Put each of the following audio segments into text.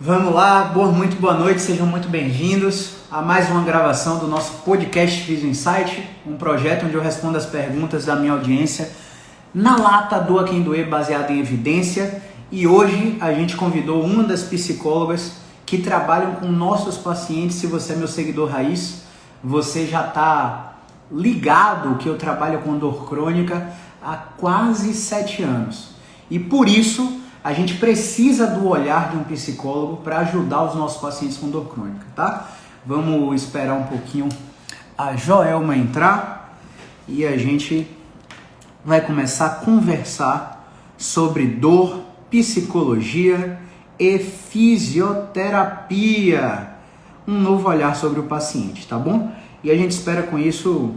Vamos lá, muito boa noite, sejam muito bem-vindos a mais uma gravação do nosso podcast Physio Insight, um projeto onde eu respondo as perguntas da minha audiência na lata Doa Quem Doer, baseada em evidência. E hoje a gente convidou uma das psicólogas que trabalham com nossos pacientes. Se você é meu seguidor raiz, você já está ligado que eu trabalho com dor crônica há quase 7 anos. E por isso a gente precisa do olhar de um psicólogo para ajudar os nossos pacientes com dor crônica, tá? Vamos esperar um pouquinho a Joelma entrar e a gente vai começar a conversar sobre dor, psicologia e fisioterapia. Um novo olhar sobre o paciente, tá bom? E a gente espera com isso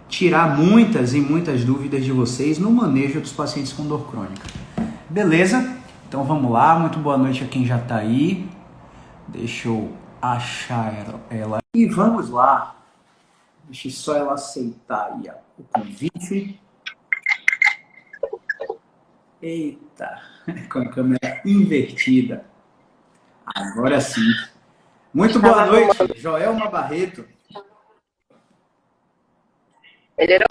tirar muitas e muitas dúvidas de vocês no manejo dos pacientes com dor crônica. Beleza? Então vamos lá, muito boa noite a quem já está aí. Deixa eu achar ela. E vamos lá. Deixa só ela aceitar aí o convite. Eita, com a câmera invertida. Agora sim. Muito boa noite, Joelma Barreto. Melhorou?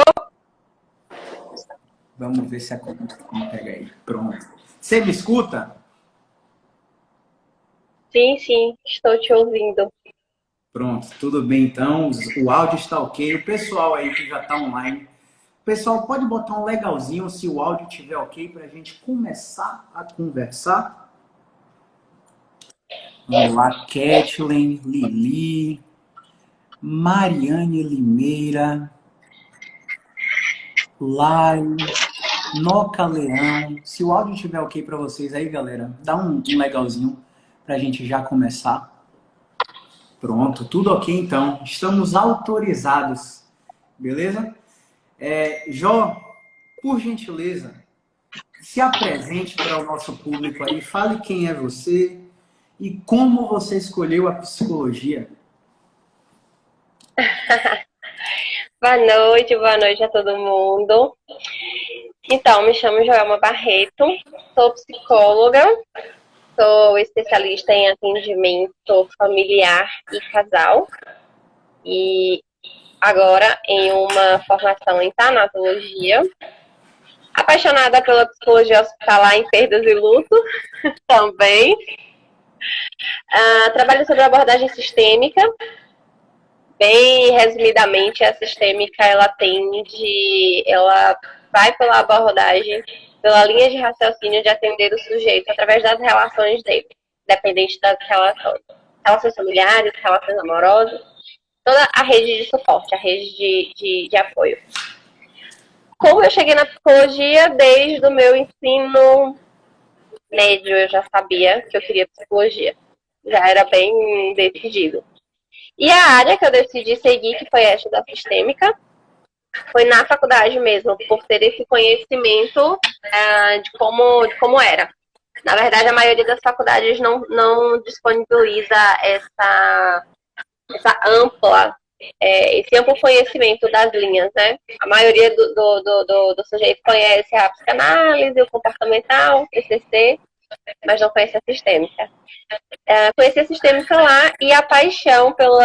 Vamos ver se a câmera pega aí. Pronto. Você me escuta? Sim, estou te ouvindo. Pronto, tudo bem então. O áudio está ok. O pessoal aí que já está online, o pessoal pode botar um legalzinho se o áudio estiver ok para a gente começar a conversar. Vamos lá, Kathleen, Lili, Mariane Limeira, Lai, Noca Leão. Se o áudio estiver ok para vocês aí, galera, dá um legalzinho para a gente já começar. Pronto, tudo ok então. Estamos autorizados. Beleza? Jó, por gentileza, se apresente para o nosso público aí. Fale quem é você e como você escolheu a psicologia. Boa noite a todo mundo. Então, me chamo Joelma Barreto, sou psicóloga, sou especialista em atendimento familiar e casal e agora em uma formação em tanatologia. Apaixonada pela psicologia hospitalar em perdas e luto também. Trabalho sobre abordagem sistêmica. Bem resumidamente, a sistêmica ela vai pela abordagem, pela linha de raciocínio de atender o sujeito através das relações dele, dependente das relações. Relações familiares, relações amorosas, toda a rede de suporte, a rede de apoio. Como eu cheguei na psicologia, desde o meu ensino médio, eu já sabia que eu queria psicologia. Já era bem decidido. E a área que eu decidi seguir, que foi esta da sistêmica, foi na faculdade mesmo, por ter esse conhecimento de como era. Na verdade, a maioria das faculdades não disponibiliza esse amplo conhecimento das linhas, né? A maioria do sujeito conhece a psicanálise, o comportamental, TCC, mas não conhece a sistêmica. Conheci a sistêmica lá e a paixão por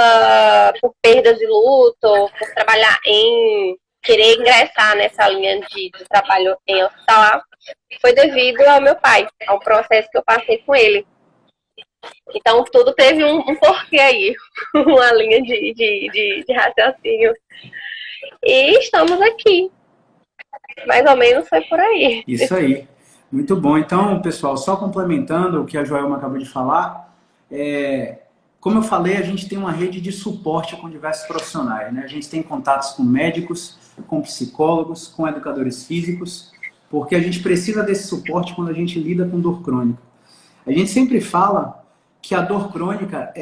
perdas e luto, por trabalhar querer ingressar nessa linha de trabalho em hospitalar, foi devido ao meu pai, ao processo que eu passei com ele. Então, tudo teve um porquê aí, uma linha de raciocínio. E estamos aqui. Mais ou menos foi por aí. Isso aí. Muito bom. Então, pessoal, só complementando o que a Joelma acabou de falar, como eu falei, a gente tem uma rede de suporte com diversos profissionais, né? A gente tem contatos com médicos, com psicólogos, com educadores físicos, porque a gente precisa desse suporte quando a gente lida com dor crônica. A gente sempre fala que a dor crônica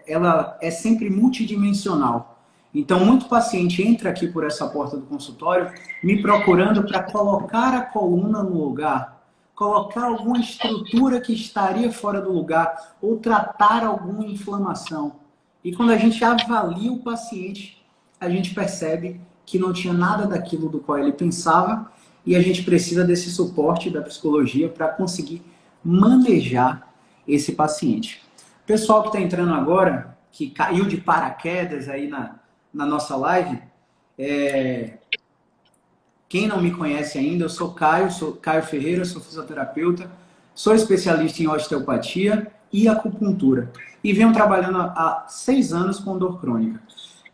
ela é sempre multidimensional. Então, muito paciente entra aqui por essa porta do consultório me procurando para colocar a coluna no lugar, colocar alguma estrutura que estaria fora do lugar ou tratar alguma inflamação. E quando a gente avalia o paciente, a gente percebe que não tinha nada daquilo do qual ele pensava e a gente precisa desse suporte da psicologia para conseguir manejar esse paciente. Pessoal que está entrando agora, que caiu de paraquedas aí na nossa live, quem não me conhece ainda, eu sou Caio Ferreira, sou fisioterapeuta, sou especialista em osteopatia e acupuntura e venho trabalhando há 6 anos com dor crônica.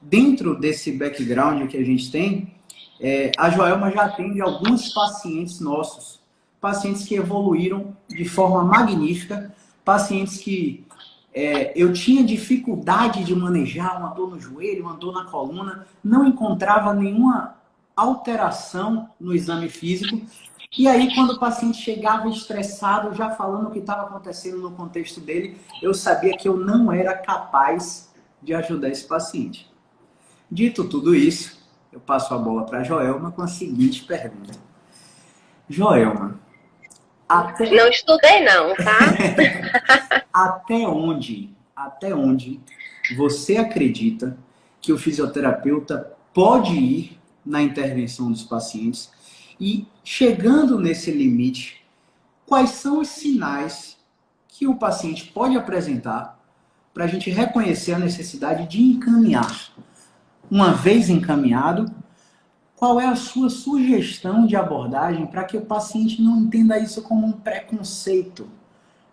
Dentro desse background que a gente tem, a Joelma já atende alguns pacientes nossos, pacientes que evoluíram de forma magnífica, pacientes que eu tinha dificuldade de manejar, uma dor no joelho, uma dor na coluna, não encontrava nenhuma alteração no exame físico. E aí, quando o paciente chegava estressado, já falando o que estava acontecendo no contexto dele, eu sabia que eu não era capaz de ajudar esse paciente. Dito tudo isso, eu passo a bola para a Joelma com a seguinte pergunta. Joelma, não estudei não, tá? Até onde você acredita que o fisioterapeuta pode ir na intervenção dos pacientes? E chegando nesse limite, quais são os sinais que o paciente pode apresentar para a gente reconhecer a necessidade de encaminhar? Uma vez encaminhado, qual é a sua sugestão de abordagem para que o paciente não entenda isso como um preconceito?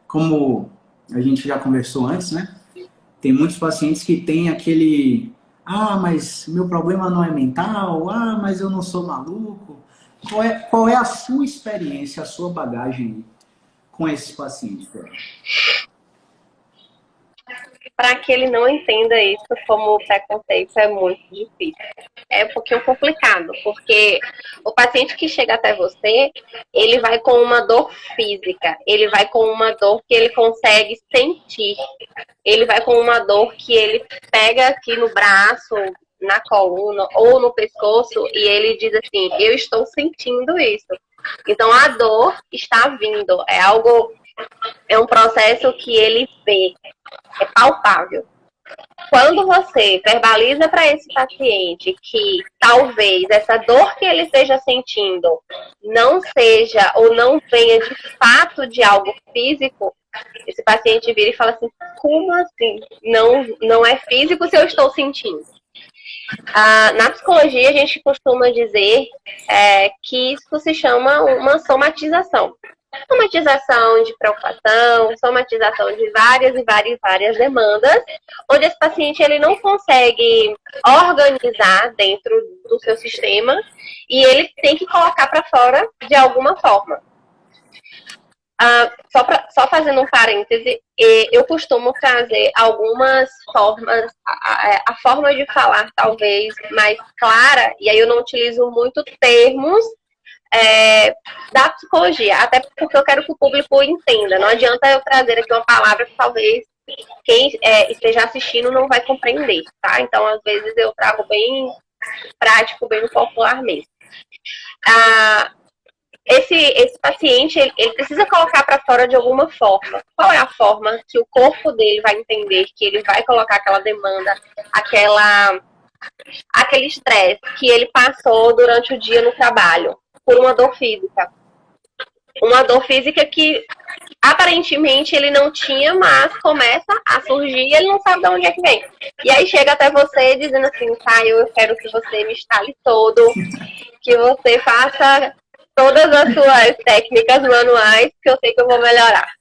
Como a gente já conversou antes, né? Tem muitos pacientes que têm aquele... mas meu problema não é mental. Mas eu não sou maluco. Qual é a sua experiência, a sua bagagem com esses pacientes? Para que ele não entenda isso como preconceito é muito difícil. É um pouquinho complicado, porque o paciente que chega até você, ele vai com uma dor física, ele vai com uma dor que ele consegue sentir, ele vai com uma dor que ele pega aqui no braço, na coluna ou no pescoço e ele diz assim, eu estou sentindo isso. Então a dor está vindo, é um processo que ele vê, é palpável. Quando você verbaliza para esse paciente que talvez essa dor que ele esteja sentindo não seja ou não venha de fato de algo físico, esse paciente vira e fala assim, como assim? Não é físico se eu estou sentindo. Na psicologia a gente costuma dizer que isso se chama uma somatização. Somatização de preocupação, somatização de várias demandas, onde esse paciente ele não consegue organizar dentro do seu sistema e ele tem que colocar para fora de alguma forma. Só fazendo um parêntese, eu costumo trazer algumas formas, a forma de falar talvez mais clara, e aí eu não utilizo muito termos da psicologia, até porque eu quero que o público entenda. Não adianta eu trazer aqui uma palavra que talvez quem esteja assistindo não vai compreender, tá? Então, às vezes, eu trago bem prático, bem popular mesmo. Esse paciente, ele precisa colocar para fora de alguma forma. Qual é a forma que o corpo dele vai entender que ele vai colocar aquela demanda, aquele estresse que ele passou durante o dia no trabalho? Por uma dor física. Uma dor física que aparentemente ele não tinha, mas começa a surgir e ele não sabe de onde é que vem. E aí chega até você dizendo assim, Caio, eu quero que você me instale todo, que você faça todas as suas técnicas manuais, que eu sei que eu vou melhorar.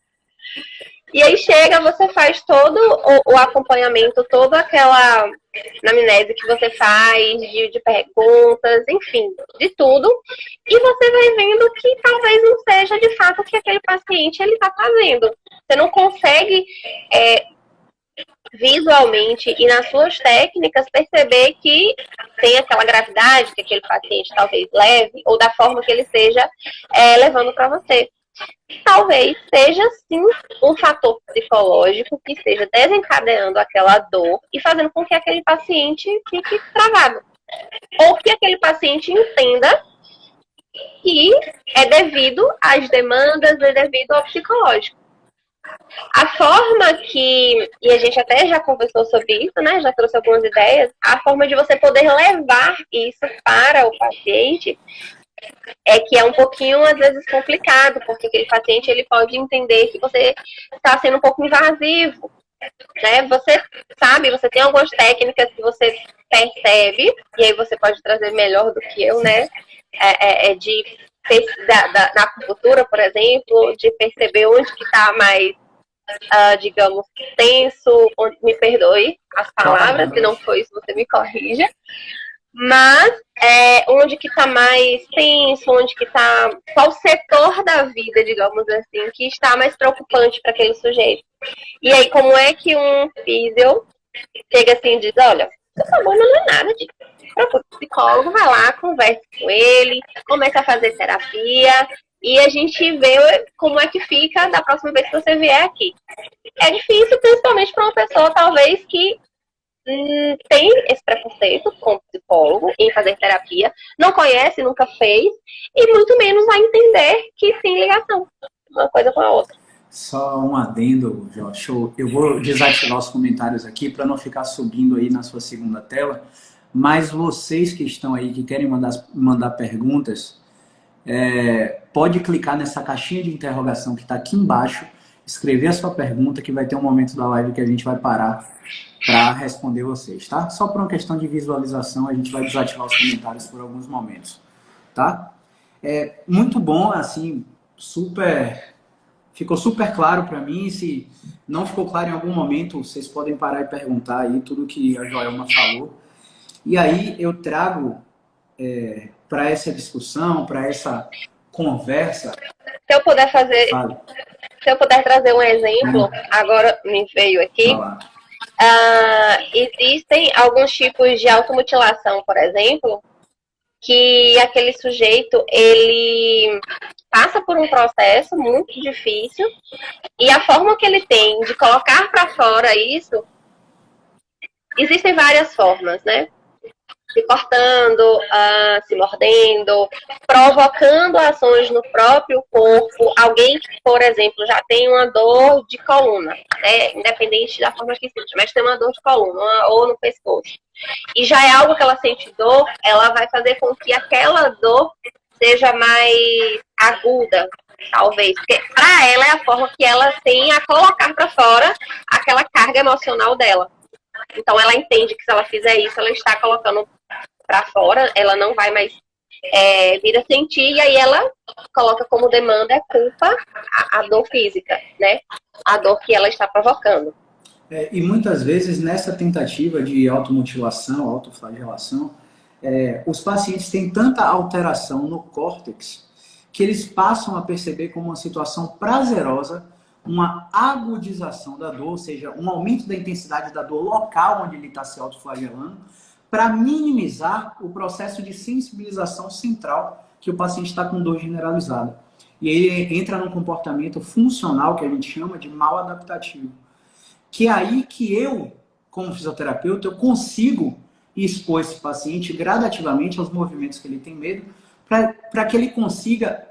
E aí chega, você faz todo o acompanhamento, toda aquela anamnese que você faz, de perguntas, enfim, de tudo. E você vai vendo que talvez não seja de fato o que aquele paciente está fazendo. Você não consegue visualmente e nas suas técnicas perceber que tem aquela gravidade que aquele paciente talvez leve, ou da forma que ele esteja levando para você. Talvez seja sim um fator psicológico que esteja desencadeando aquela dor e fazendo com que aquele paciente fique travado. Ou que aquele paciente entenda que é devido às demandas, é devido ao psicológico. A forma que, e a gente até já conversou sobre isso, né? Já trouxe algumas ideias, a forma de você poder levar isso para o paciente é que é um pouquinho, às vezes, complicado, porque aquele paciente ele pode entender que você está sendo um pouco invasivo, né? Você sabe, você tem algumas técnicas que você percebe, e aí você pode trazer melhor do que eu, né? Na acupuntura, por exemplo, de perceber onde que está mais, digamos, tenso, onde, me perdoe as palavras, se não foi isso, você me corrija. Mas onde que está mais tenso, onde que está, qual setor da vida, digamos assim, que está mais preocupante para aquele sujeito. E aí, como é que um físio chega assim e diz, olha, seu problema não é nada disso. Procura o psicólogo, vai lá, conversa com ele, começa a fazer terapia e a gente vê como é que fica da próxima vez que você vier aqui. É difícil, principalmente para uma pessoa, talvez, que tem esse preconceito com o psicólogo em fazer terapia, não conhece, nunca fez, e muito menos vai entender que tem ligação uma coisa com a outra. Só um adendo, Josh. Eu vou desativar os comentários aqui para não ficar subindo aí na sua segunda tela, mas vocês que estão aí, que querem mandar perguntas, pode clicar nessa caixinha de interrogação que está aqui embaixo, escrever a sua pergunta, que vai ter um momento da live que a gente vai parar para responder vocês, tá? Só por uma questão de visualização, a gente vai desativar os comentários por alguns momentos, tá? Muito bom, assim, ficou super claro para mim. Se não ficou claro em algum momento, vocês podem parar e perguntar aí tudo que a Joelma falou. E aí eu trago para essa discussão, para essa conversa... Se eu puder trazer um exemplo, agora me veio aqui... existem alguns tipos de automutilação, por exemplo, que aquele sujeito, ele passa por um processo muito difícil e a forma que ele tem de colocar para fora isso, existem várias formas, né? Se cortando, se mordendo, provocando ações no próprio corpo. Alguém que, por exemplo, já tem uma dor de coluna, né? Independente da forma que seja, mas tem uma dor de coluna ou no pescoço. E já é algo que ela sente dor, ela vai fazer com que aquela dor seja mais aguda, talvez. Porque para ela é a forma que ela tem a colocar para fora aquela carga emocional dela. Então ela entende que se ela fizer isso, ela está colocando para fora, ela não vai mais vir a sentir, e aí ela coloca como demanda culpa a dor física, né? A dor que ela está provocando. E muitas vezes nessa tentativa de automutilação, autoflagelação, os pacientes têm tanta alteração no córtex que eles passam a perceber como uma situação prazerosa uma agudização da dor, ou seja, um aumento da intensidade da dor local onde ele está se autoflagelando, para minimizar o processo de sensibilização central que o paciente está com dor generalizada. E ele entra num comportamento funcional que a gente chama de mal adaptativo. Que é aí que eu, como fisioterapeuta, eu consigo expor esse paciente gradativamente aos movimentos que ele tem medo, para que ele consiga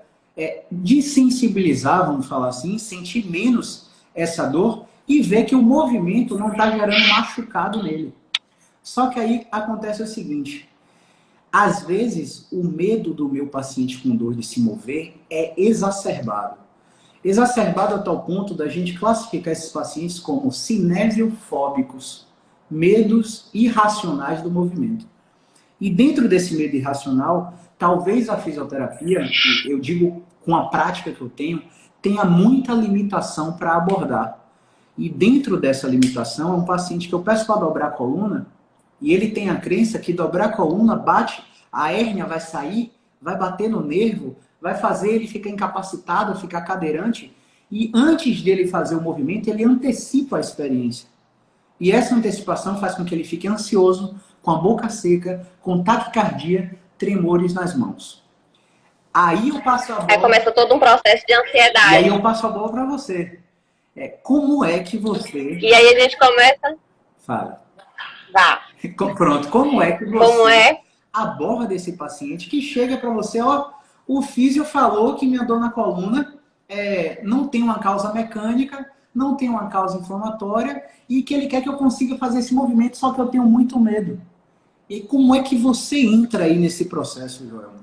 desensibilizar, vamos falar assim, sentir menos essa dor e ver que o movimento não está gerando machucado nele. Só que aí acontece o seguinte, às vezes o medo do meu paciente com dor de se mover é exacerbado. Exacerbado a tal ponto da gente classificar esses pacientes como cinesiofóbicos, medos irracionais do movimento. E dentro desse medo irracional, talvez a fisioterapia, eu digo com a prática que eu tenha muita limitação para abordar. E dentro dessa limitação, é um paciente que eu peço para dobrar a coluna, e ele tem a crença que dobrar a coluna bate, a hérnia vai sair, vai bater no nervo, vai fazer ele ficar incapacitado, ficar cadeirante, e antes dele fazer o movimento, ele antecipa a experiência. E essa antecipação faz com que ele fique ansioso, com a boca seca, com taquicardia, tremores nas mãos. Aí eu passo a bola... Aí começa todo um processo de ansiedade. E aí eu passo a bola para você. Como é que você... E aí a gente começa... Fala. Vá. Pronto, como é que você aborda esse paciente que chega para você, o físio falou que minha dor na coluna não tem uma causa mecânica, não tem uma causa inflamatória e que ele quer que eu consiga fazer esse movimento, só que eu tenho muito medo. E como é que você entra aí nesse processo, Joel?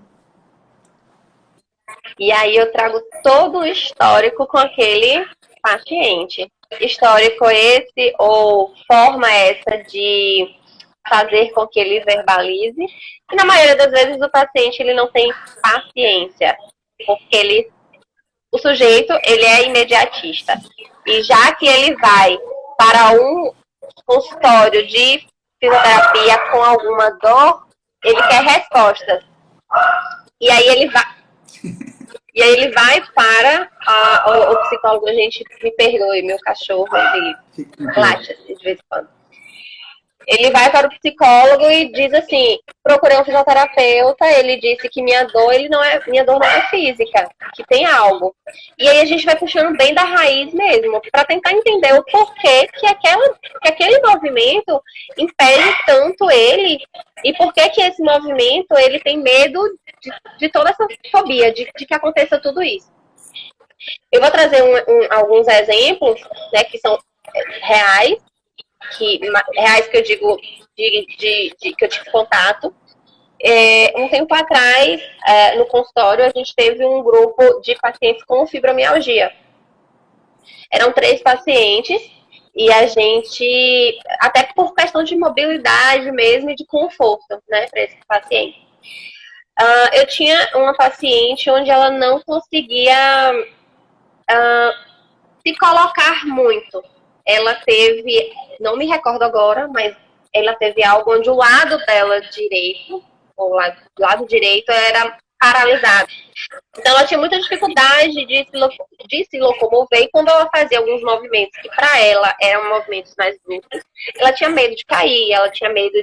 E aí eu trago todo o histórico com aquele paciente. Histórico esse ou forma essa de fazer com que ele verbalize. E na maioria das vezes o paciente ele não tem paciência, porque o sujeito ele é imediatista. E já que ele vai para um consultório de fisioterapia com alguma dor, ele quer respostas. E aí ele vai para o psicólogo. A gente, me perdoe, meu cachorro, ele late assim, de vez em quando. Ele vai para o psicólogo e diz assim: procurei um fisioterapeuta, ele disse que minha dor não é física, que tem algo. E aí a gente vai puxando bem da raiz mesmo, para tentar entender o porquê que aquele movimento impede tanto ele, e por que esse movimento ele tem medo de toda essa fobia, de que aconteça tudo isso. Eu vou trazer alguns exemplos, né, que são reais, que eu digo que eu tive contato. Um tempo atrás, no consultório, a gente teve um grupo de pacientes com fibromialgia. Eram 3 pacientes e a gente, até por questão de mobilidade mesmo e de conforto, né, para esses pacientes. Eu tinha uma paciente onde ela não conseguia se colocar muito. Ela teve, não me recordo agora, mas ela teve algo onde o lado dela direito, ou do lado direito, era paralisado. Então ela tinha muita dificuldade de se locomover, e quando ela fazia alguns movimentos que para ela eram movimentos mais bruscos, ela tinha medo de cair, ela tinha medo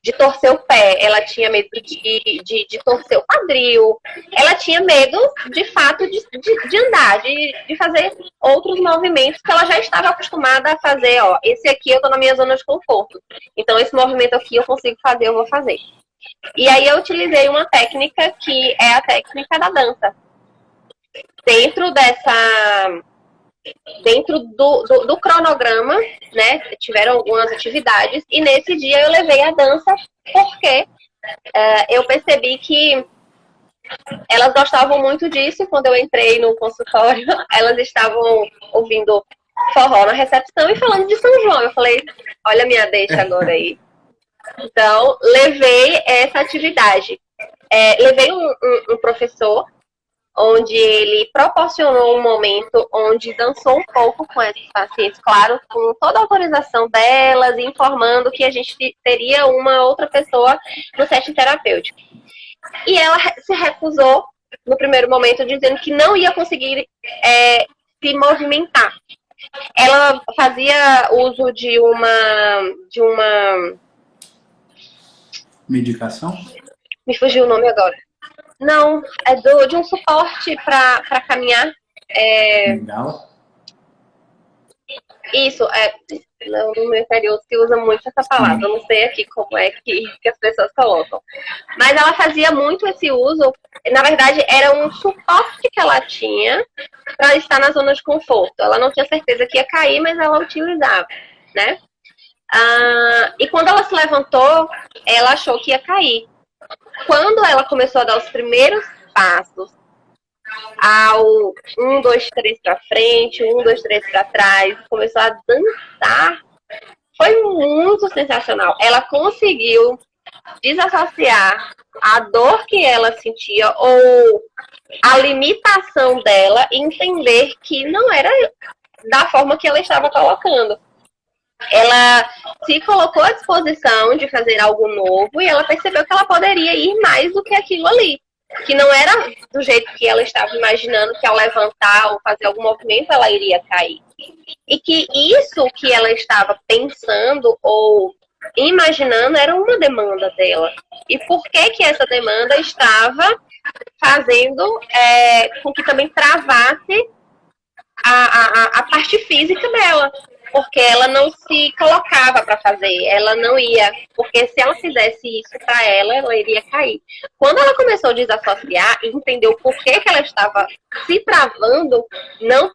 de torcer o pé, ela tinha medo de torcer o quadril, ela tinha medo, de fato, de andar, de fazer outros movimentos que ela já estava acostumada a fazer. Esse aqui eu estou na minha zona de conforto, então esse movimento aqui eu consigo fazer, eu vou fazer. E aí eu utilizei uma técnica que é a técnica da dança. Dentro do cronograma, né, tiveram algumas atividades, e nesse dia eu levei a dança porque eu percebi que elas gostavam muito disso. Quando eu entrei no consultório, elas estavam ouvindo forró na recepção e falando de São João. Eu falei: olha a minha deixa agora aí. Então, levei essa atividade. Levei um professor, onde ele proporcionou um momento onde dançou um pouco com esses pacientes, claro, com toda a autorização delas, informando que a gente teria uma outra pessoa no setting terapêutico. E ela se recusou no primeiro momento, dizendo que não ia conseguir se movimentar. Ela fazia uso de uma medicação? Me fugiu o nome agora. Não, é de um suporte para caminhar. Legal. Isso, no meu interior se usa muito essa palavra. Eu não sei aqui como é que as pessoas colocam. Mas ela fazia muito esse uso. Na verdade, era um suporte que ela tinha para estar na zona de conforto. Ela não tinha certeza que ia cair, mas ela utilizava, né? E quando ela se levantou, ela achou que ia cair. Quando ela começou a dar os primeiros passos, ao 1, 2, 3 para frente, 1, 2, 3 para trás, começou a dançar, foi muito sensacional. Ela conseguiu desassociar a dor que ela sentia ou a limitação dela e entender que não era da forma que ela estava colocando. Ela se colocou à disposição de fazer algo novo e ela percebeu que ela poderia ir mais do que aquilo ali. Que não era do jeito que ela estava imaginando, que ao levantar ou fazer algum movimento ela iria cair. E que isso que ela estava pensando ou imaginando era uma demanda dela. E por que essa demanda estava fazendo com que também travasse a parte física dela. Porque ela não se colocava para fazer, ela não ia, porque se ela fizesse isso para ela iria cair. Quando ela começou a desassociar e entendeu por que ela estava se travando, não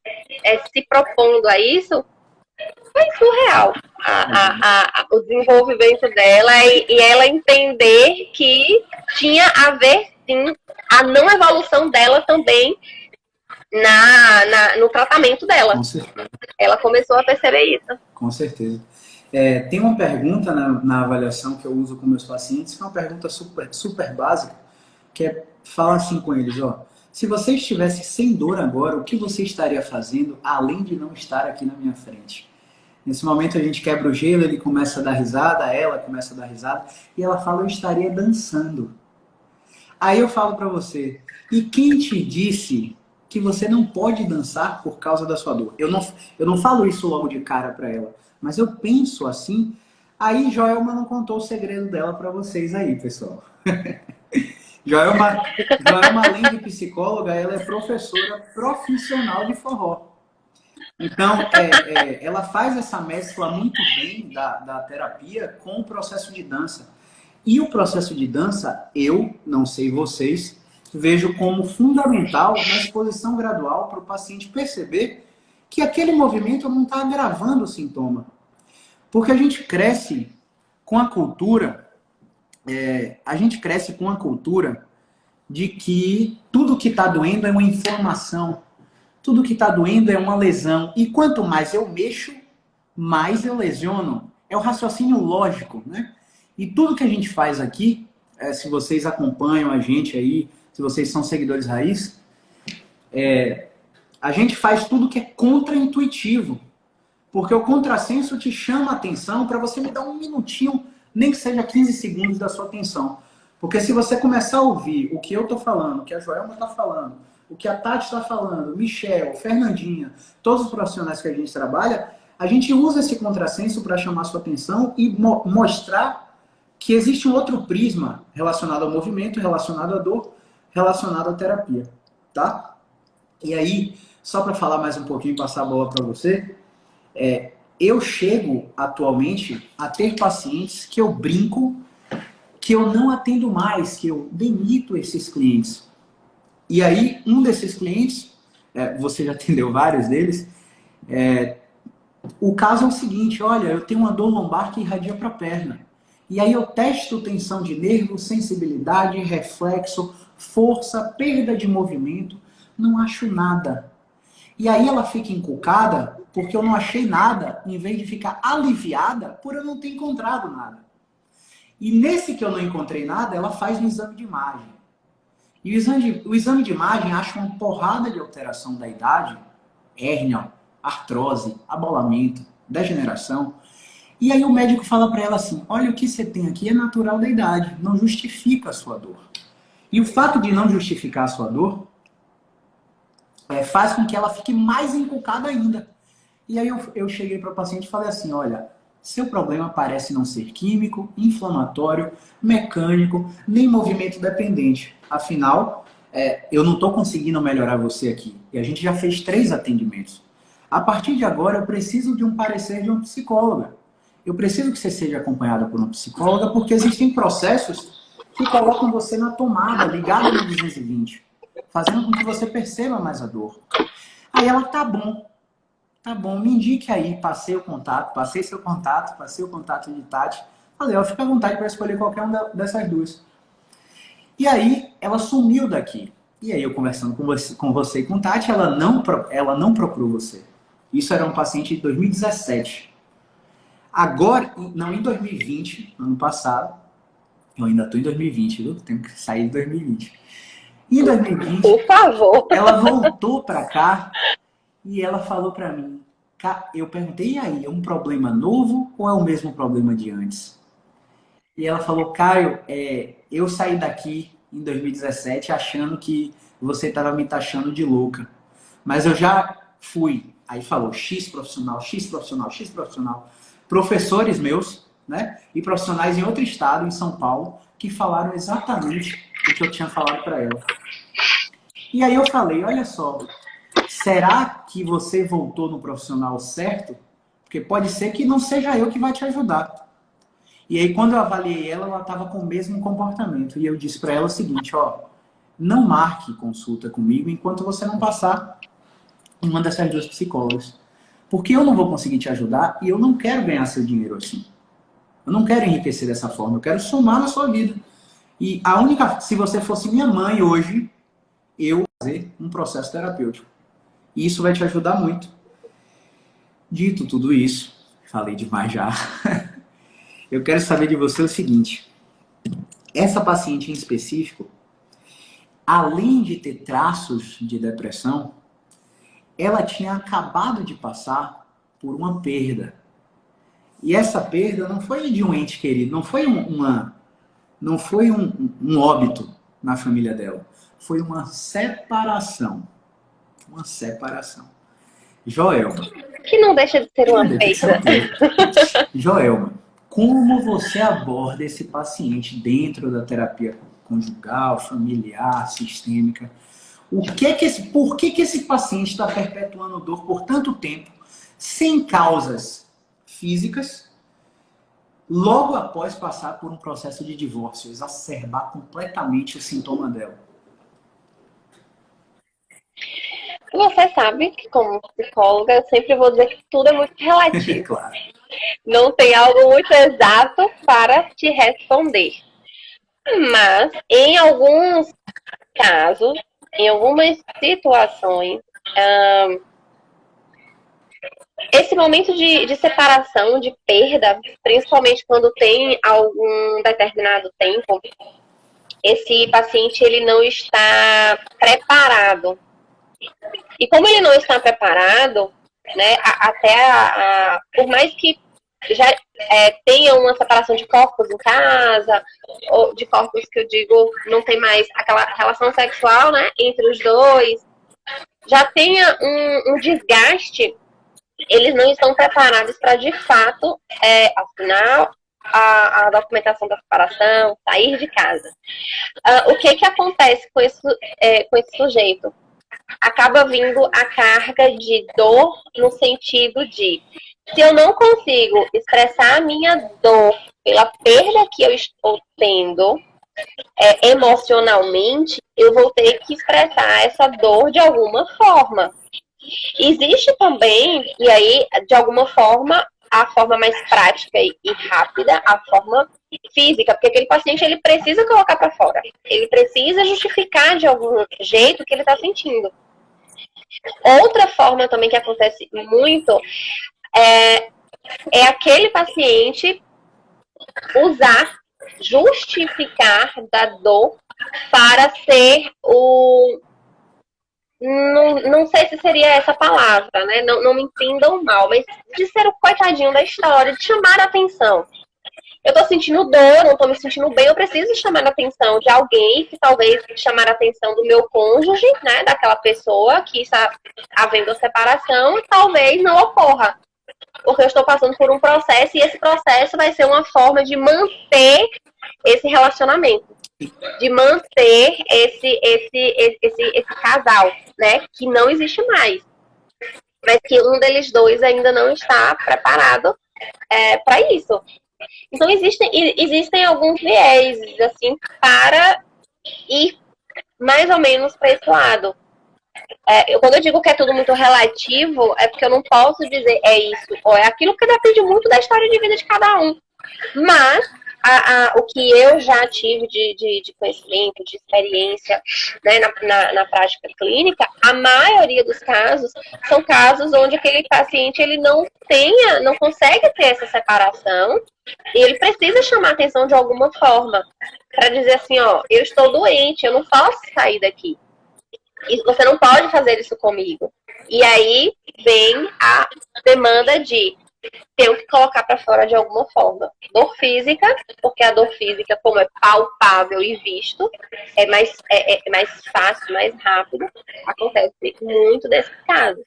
se propondo a isso, foi surreal o desenvolvimento dela e ela entender que tinha a ver, sim, a não evolução dela também no tratamento dela. Com certeza. Ela começou a perceber isso. Com certeza. Tem uma pergunta na avaliação que eu uso com meus pacientes, que é uma pergunta super básica, que fala assim com eles, ó, se você estivesse sem dor agora, o que você estaria fazendo além de não estar aqui na minha frente? Nesse momento a gente quebra o gelo, ele começa a dar risada, ela começa a dar risada, e ela fala, eu estaria dançando. Aí eu falo para você, e quem te disse que você não pode dançar por causa da sua dor? Eu não falo isso logo de cara para ela, mas eu penso assim. Aí Joelma não contou o segredo dela para vocês aí, pessoal. Joelma, além de psicóloga, ela é professora profissional de forró. Então, ela faz essa mescla muito bem da terapia com o processo de dança. E o processo de dança, eu, não sei vocês, vejo como fundamental na exposição gradual para o paciente perceber que aquele movimento não está agravando o sintoma. Porque a gente cresce com a cultura, de que tudo que está doendo é uma informação, tudo que está doendo é uma lesão. E quanto mais eu mexo, mais eu lesiono. É o raciocínio lógico, né? E tudo que a gente faz aqui, se vocês acompanham a gente aí, se vocês são seguidores raiz, a gente faz tudo que é contra-intuitivo. Porque o contrassenso te chama a atenção para você me dar um minutinho, nem que seja 15 segundos da sua atenção. Porque se você começar a ouvir o que eu estou falando, o que a Joelma está falando, o que a Tati está falando, Michel, Fernandinha, todos os profissionais que a gente trabalha, a gente usa esse contrassenso para chamar a sua atenção e mostrar que existe um outro prisma relacionado ao movimento, relacionado à dor, relacionado à terapia, tá? E aí, só para falar mais um pouquinho e passar a bola para você, eu chego atualmente a ter pacientes que eu brinco, que eu não atendo mais, que eu demito esses clientes. E aí, um desses clientes, você já atendeu vários deles, o caso é o seguinte, olha, eu tenho uma dor lombar que irradia para a perna. E aí eu testo tensão de nervo, sensibilidade, reflexo, força, perda de movimento, não acho nada. E aí ela fica encucada porque eu não achei nada, em vez de ficar aliviada por eu não ter encontrado nada. E nesse que eu não encontrei nada, ela faz um exame de imagem. E o exame de imagem acha uma porrada de alteração da idade, hérnia, artrose, abolamento, degeneração. E aí o médico fala para ela assim, olha, o que você tem aqui é natural da idade, não justifica a sua dor. E o fato de não justificar a sua dor faz com que ela fique mais encucada ainda. E aí eu cheguei para o paciente e falei assim, olha, seu problema parece não ser químico, inflamatório, mecânico, nem movimento dependente. Afinal, eu não estou conseguindo melhorar você aqui. E a gente já fez 3 atendimentos. A partir de agora, eu preciso de um parecer de uma psicóloga. Eu preciso que você seja acompanhada por uma psicóloga, porque existem processos que colocam você na tomada, ligada no 220, fazendo com que você perceba mais a dor. Aí ela, tá bom, me indique aí, passei o contato de Tati. Falei, ó, fica à vontade para escolher qualquer uma dessas duas. E aí, ela sumiu daqui. E aí, eu conversando com você e com Tati, ela não procurou você. Isso era um paciente de 2017. Agora, não, em 2020, ano passado, eu ainda estou em 2020, viu? Tenho que sair de 2020. Em 2020, por favor, ela voltou para cá e ela falou para mim, eu perguntei, e aí, é um problema novo ou é o mesmo problema de antes? E ela falou, Caio, eu saí daqui em 2017 achando que você estava me taxando de louca. Mas eu já fui. Aí falou, X profissional. Professores meus, né? E profissionais em outro estado, em São Paulo, que falaram exatamente o que eu tinha falado para ela. E aí eu falei, olha só, será que você voltou no profissional certo? Porque pode ser que não seja eu que vai te ajudar. E aí, quando eu avaliei ela, ela estava com o mesmo comportamento. E eu disse para ela o seguinte, ó, não marque consulta comigo enquanto você não passar em uma dessas 2 psicólogas. Porque eu não vou conseguir te ajudar e eu não quero ganhar seu dinheiro assim. Eu não quero enriquecer dessa forma, eu quero somar na sua vida. E a única, se você fosse minha mãe hoje, eu vou fazer um processo terapêutico. E isso vai te ajudar muito. Dito tudo isso, falei demais já. Eu quero saber de você o seguinte: essa paciente em específico, além de ter traços de depressão, ela tinha acabado de passar por uma perda. E essa perda não foi de um ente querido, não foi um óbito na família dela. Foi uma separação. Uma separação. Joelma. Que não deixa de ser uma perda. Joelma, como você aborda esse paciente dentro da terapia conjugal, familiar, sistêmica? Por que esse paciente está perpetuando dor por tanto tempo, sem causas físicas, logo após passar por um processo de divórcio, exacerbar completamente o sintoma dela? Você sabe que, como psicóloga, eu sempre vou dizer que tudo é muito relativo. Claro. Não tem algo muito exato para te responder. Mas, em alguns casos, em algumas situações, esse momento de separação, de perda, principalmente quando tem algum determinado tempo, esse paciente ele não está preparado. E como ele não está preparado, né, por mais que já tenha uma separação de corpos em casa, ou de corpos que eu digo, não tem mais aquela relação sexual, né, entre os dois, já tenha um desgaste, eles não estão preparados para, de fato, assinar a documentação da separação, sair de casa. O que acontece com esse sujeito? Acaba vindo a carga de dor no sentido de, se eu não consigo expressar a minha dor pela perda que eu estou tendo emocionalmente, eu vou ter que expressar essa dor de alguma forma. Existe também, e aí, de alguma forma, a forma mais prática e rápida, a forma física, porque aquele paciente ele precisa colocar para fora, ele precisa justificar de algum jeito o que ele está sentindo. Outra forma também que acontece muito é aquele paciente justificar da dor para ser o... Não sei se seria essa palavra, né? Não me entendam mal, mas de ser o coitadinho da história, de chamar a atenção. Eu tô sentindo dor, não tô me sentindo bem, eu preciso chamar a atenção de alguém, que talvez chamar a atenção do meu cônjuge, né? Daquela pessoa que está havendo a separação, e talvez não ocorra. Porque eu estou passando por um processo, e esse processo vai ser uma forma de manter esse relacionamento, de manter esse casal, né? Que não existe mais, mas que um deles dois ainda não está preparado para isso. Então existem alguns vieses assim para ir mais ou menos para esse lado. Quando eu digo que é tudo muito relativo, é porque eu não posso dizer é isso ou é aquilo, porque depende muito da história de vida de cada um. Mas o que eu já tive de conhecimento, de experiência, né, na prática clínica, a maioria dos casos são casos onde aquele paciente ele não consegue ter essa separação e ele precisa chamar atenção de alguma forma para dizer assim, ó, eu estou doente, eu não posso sair daqui. E você não pode fazer isso comigo. E aí vem a demanda de tenho que colocar para fora de alguma forma. Dor física, porque a dor física, como é palpável e visto, é mais fácil, mais rápido. Acontece muito desse caso.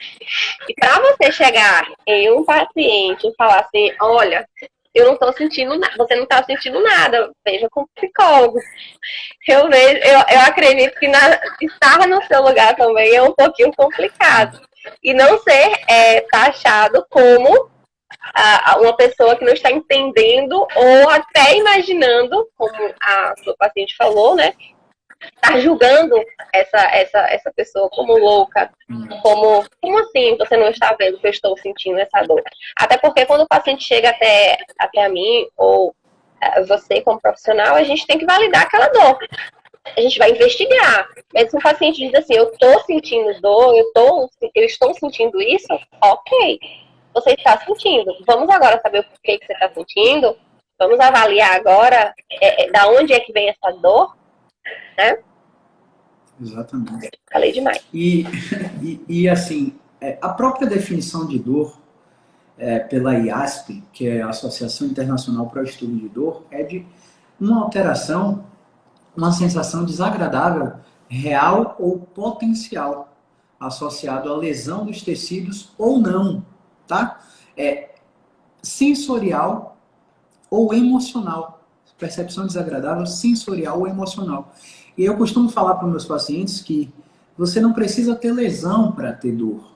E para você chegar em um paciente e falar assim, olha, eu não estou sentindo nada, você não está sentindo nada, veja com o psicólogo. Eu acredito que estar no seu lugar também é um pouquinho complicado. E não ser taxado como uma pessoa que não está entendendo ou até imaginando, como a sua paciente falou, né? Está julgando essa pessoa como louca, como assim você não está vendo que eu estou sentindo essa dor? Até porque quando o paciente chega até a mim, ou você como profissional, a gente tem que validar aquela dor. A gente vai investigar. Mas se o paciente diz assim, eu estou sentindo dor, eu estou sentindo isso, ok. Você está sentindo. Vamos agora saber o porquê que você está sentindo. Vamos avaliar agora da onde é que vem essa dor, né? Exatamente. Falei demais. E assim, a própria definição de dor pela IASP, que é a Associação Internacional para o Estudo de Dor, é de uma alteração, uma sensação desagradável, real ou potencial, associado à lesão dos tecidos ou não, tá? Sensorial ou emocional. Percepção desagradável, sensorial ou emocional. E eu costumo falar para os meus pacientes que você não precisa ter lesão para ter dor.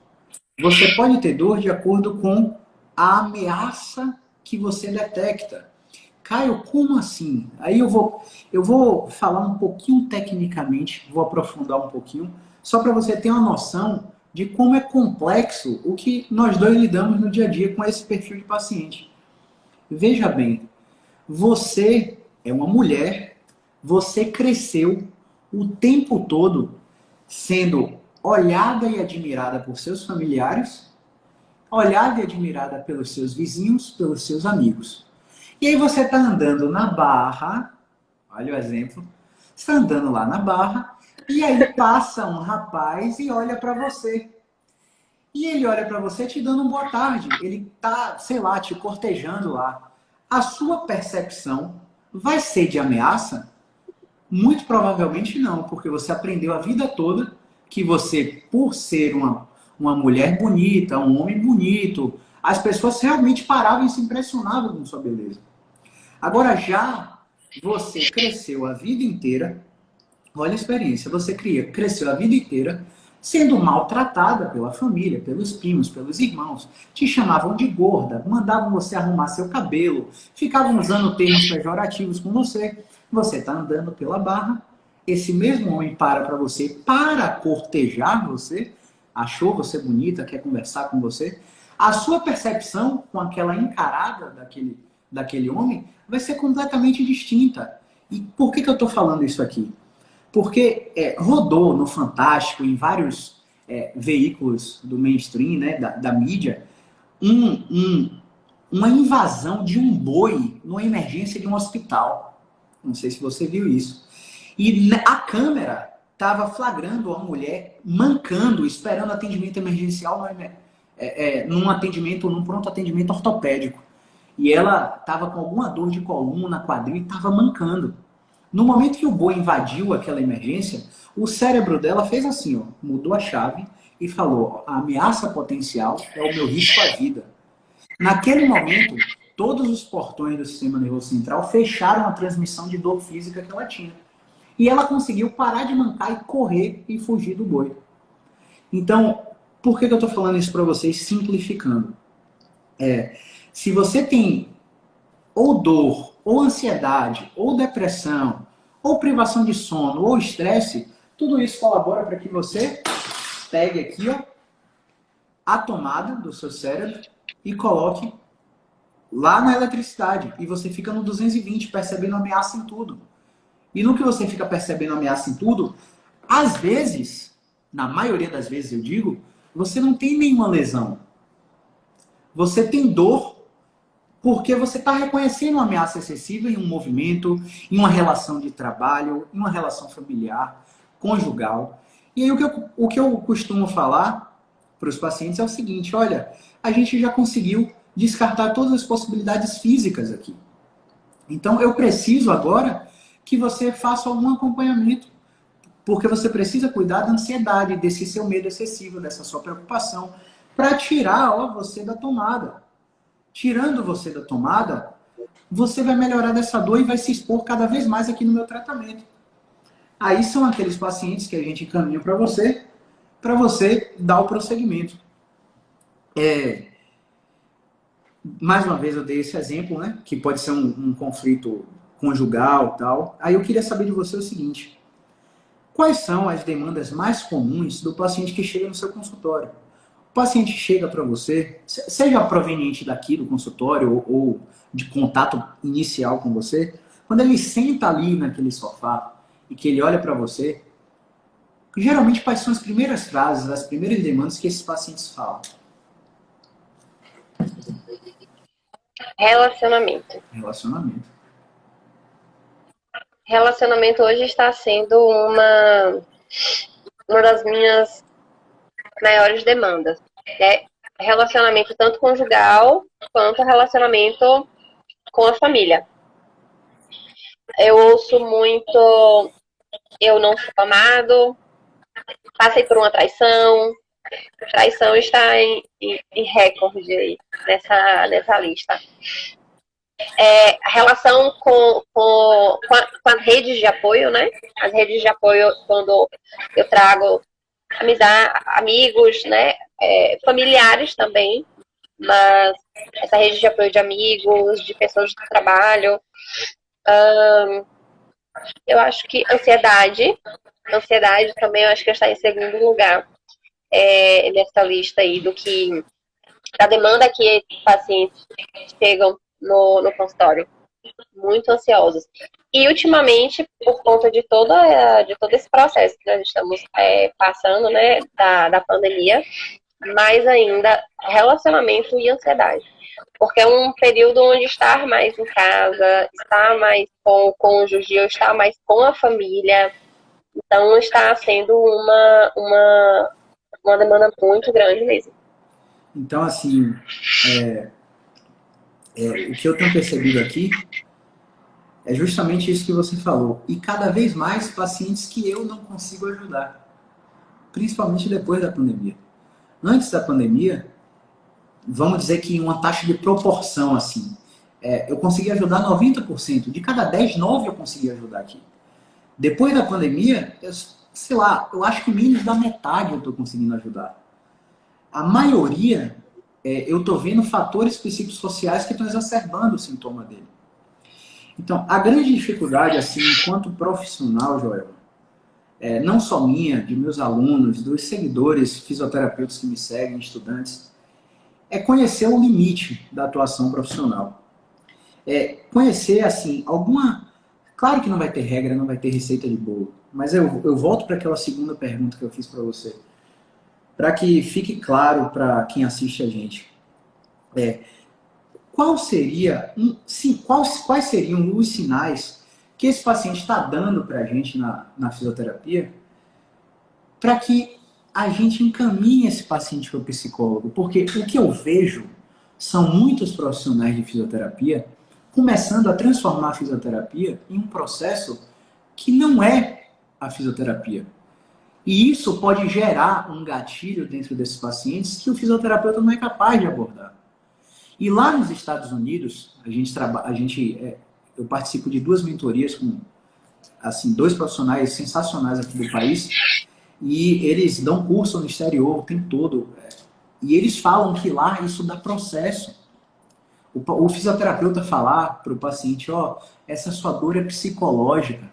Você pode ter dor de acordo com a ameaça que você detecta. Caio, como assim? Aí eu vou falar um pouquinho tecnicamente, vou aprofundar um pouquinho, só para você ter uma noção de como é complexo o que nós dois lidamos no dia a dia com esse perfil de paciente. Veja bem, você é uma mulher, você cresceu o tempo todo sendo olhada e admirada por seus familiares, olhada e admirada pelos seus vizinhos, pelos seus amigos. E aí você está andando na Barra, olha o exemplo, você está andando lá na Barra, e aí passa um rapaz e olha para você. E ele olha para você te dando um boa tarde. Ele tá, sei lá, te cortejando lá. A sua percepção vai ser de ameaça? Muito provavelmente não, porque você aprendeu a vida toda que você, por ser uma mulher bonita, um homem bonito, as pessoas realmente paravam e se impressionavam com sua beleza. Agora já você cresceu a vida inteira, olha a experiência, você cresceu a vida inteira sendo maltratada pela família, pelos primos, pelos irmãos, te chamavam de gorda, mandavam você arrumar seu cabelo, ficavam usando termos pejorativos com você. Você está andando pela Barra, esse mesmo homem para você, para cortejar você, achou você bonita, quer conversar com você, a sua percepção com aquela encarada daquele homem vai ser completamente distinta. E por que eu estou falando isso aqui? Porque rodou no Fantástico, em vários veículos do mainstream, né, da mídia, uma invasão de um boi numa emergência de um hospital. Não sei se você viu isso. E a câmera estava flagrando a mulher mancando, esperando atendimento emergencial num pronto atendimento ortopédico. E ela estava com alguma dor de coluna, quadril, e estava mancando. No momento que o boi invadiu aquela emergência, o cérebro dela fez assim, ó, mudou a chave e falou, a ameaça potencial é o meu risco à vida. Naquele momento, todos os portões do sistema nervoso central fecharam a transmissão de dor física que ela tinha. E ela conseguiu parar de mancar e correr e fugir do boi. Então, por que eu estou falando isso para vocês, simplificando? Se você tem ou dor, ou ansiedade, ou depressão, ou privação de sono, ou estresse, tudo isso colabora para que você pegue aqui, ó, a tomada do seu cérebro e coloque lá na eletricidade. E você fica no 220, percebendo ameaça em tudo. E no que você fica percebendo ameaça em tudo, às vezes, na maioria das vezes eu digo, você não tem nenhuma lesão. Você tem dor porque você está reconhecendo uma ameaça excessiva em um movimento, em uma relação de trabalho, em uma relação familiar, conjugal. E aí o que eu costumo falar para os pacientes é o seguinte, olha, a gente já conseguiu descartar todas as possibilidades físicas aqui. Então eu preciso agora que você faça algum acompanhamento, porque você precisa cuidar da ansiedade, desse seu medo excessivo, dessa sua preocupação, para tirar você da tomada. Tirando você da tomada, você vai melhorar dessa dor e vai se expor cada vez mais aqui no meu tratamento. Aí são aqueles pacientes que a gente encaminha para você dar o prosseguimento. Mais uma vez eu dei esse exemplo, né? Que pode ser um conflito conjugal e tal. Aí eu queria saber de você o seguinte. Quais são as demandas mais comuns do paciente que chega no seu consultório? paciente chega para você, seja proveniente daqui do consultório ou de contato inicial com você, quando ele senta ali naquele sofá e que ele olha para você, geralmente quais são as primeiras frases, as primeiras demandas que esses pacientes falam? Relacionamento. Relacionamento. Relacionamento hoje está sendo uma das minhas maiores demandas, né? Relacionamento tanto conjugal quanto relacionamento com a família. Eu ouço muito, eu não sou amado, passei por uma traição. Traição está em recorde aí nessa lista. A relação com as redes de apoio, né? As redes de apoio, quando eu trago amigos, né? Familiares também, mas essa rede de apoio de amigos, de pessoas do trabalho. Eu acho que ansiedade também eu acho que está em segundo lugar nessa lista aí da demanda que esses pacientes chegam no consultório, muito ansiosos. E ultimamente, por conta de todo esse processo que nós estamos passando, né, da pandemia, mais ainda relacionamento e ansiedade. Porque é um período onde estar mais em casa, estar mais com o cônjuge, estar mais com a família, então está sendo uma demanda muito grande mesmo. Então, assim, o que eu tenho percebido aqui é justamente isso que você falou. E cada vez mais pacientes que eu não consigo ajudar, principalmente depois da pandemia. Antes da pandemia, vamos dizer que em uma taxa de proporção, assim, eu consegui ajudar 90%. De cada 10, 9 eu consegui ajudar aqui. Depois da pandemia, sei lá, eu acho que menos da metade eu estou conseguindo ajudar. A maioria, eu estou vendo fatores psicossociais que estão exacerbando o sintoma dele. Então, a grande dificuldade, assim, enquanto profissional, Joel, não só minha, de meus alunos, dos seguidores, fisioterapeutas que me seguem, estudantes, é conhecer o limite da atuação profissional. Conhecer, assim, alguma... Claro que não vai ter regra, não vai ter receita de bolo, mas eu volto para aquela segunda pergunta que eu fiz para você, para que fique claro para quem assiste a gente. Quais seriam os sinais que esse paciente está dando para a gente na fisioterapia para que a gente encaminhe esse paciente para o psicólogo? Porque o que eu vejo são muitos profissionais de fisioterapia começando a transformar a fisioterapia em um processo que não é a fisioterapia. E isso pode gerar um gatilho dentro desses pacientes que o fisioterapeuta não é capaz de abordar. E lá nos Estados Unidos, eu participo de 2 mentorias com assim, 2 profissionais sensacionais aqui do país, e eles dão curso no exterior o tempo todo. E eles falam que lá isso dá processo. O fisioterapeuta falar para o paciente, essa sua dor é psicológica,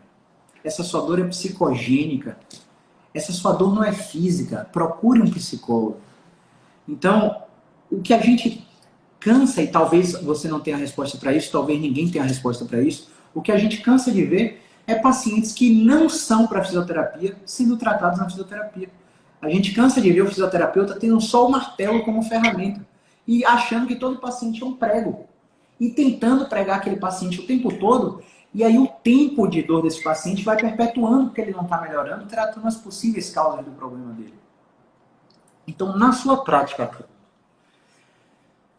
essa sua dor é psicogênica, essa sua dor não é física, procure um psicólogo. Então, o que a gente cansa, e talvez você não tenha resposta para isso, talvez ninguém tenha resposta para isso, o que a gente cansa de ver é pacientes que não são para fisioterapia sendo tratados na fisioterapia. A gente cansa de ver o fisioterapeuta tendo só o martelo como ferramenta e achando que todo paciente é um prego e tentando pregar aquele paciente o tempo todo, e aí o tempo de dor desse paciente vai perpetuando porque ele não está melhorando, tratando as possíveis causas do problema dele. Então, na sua prática,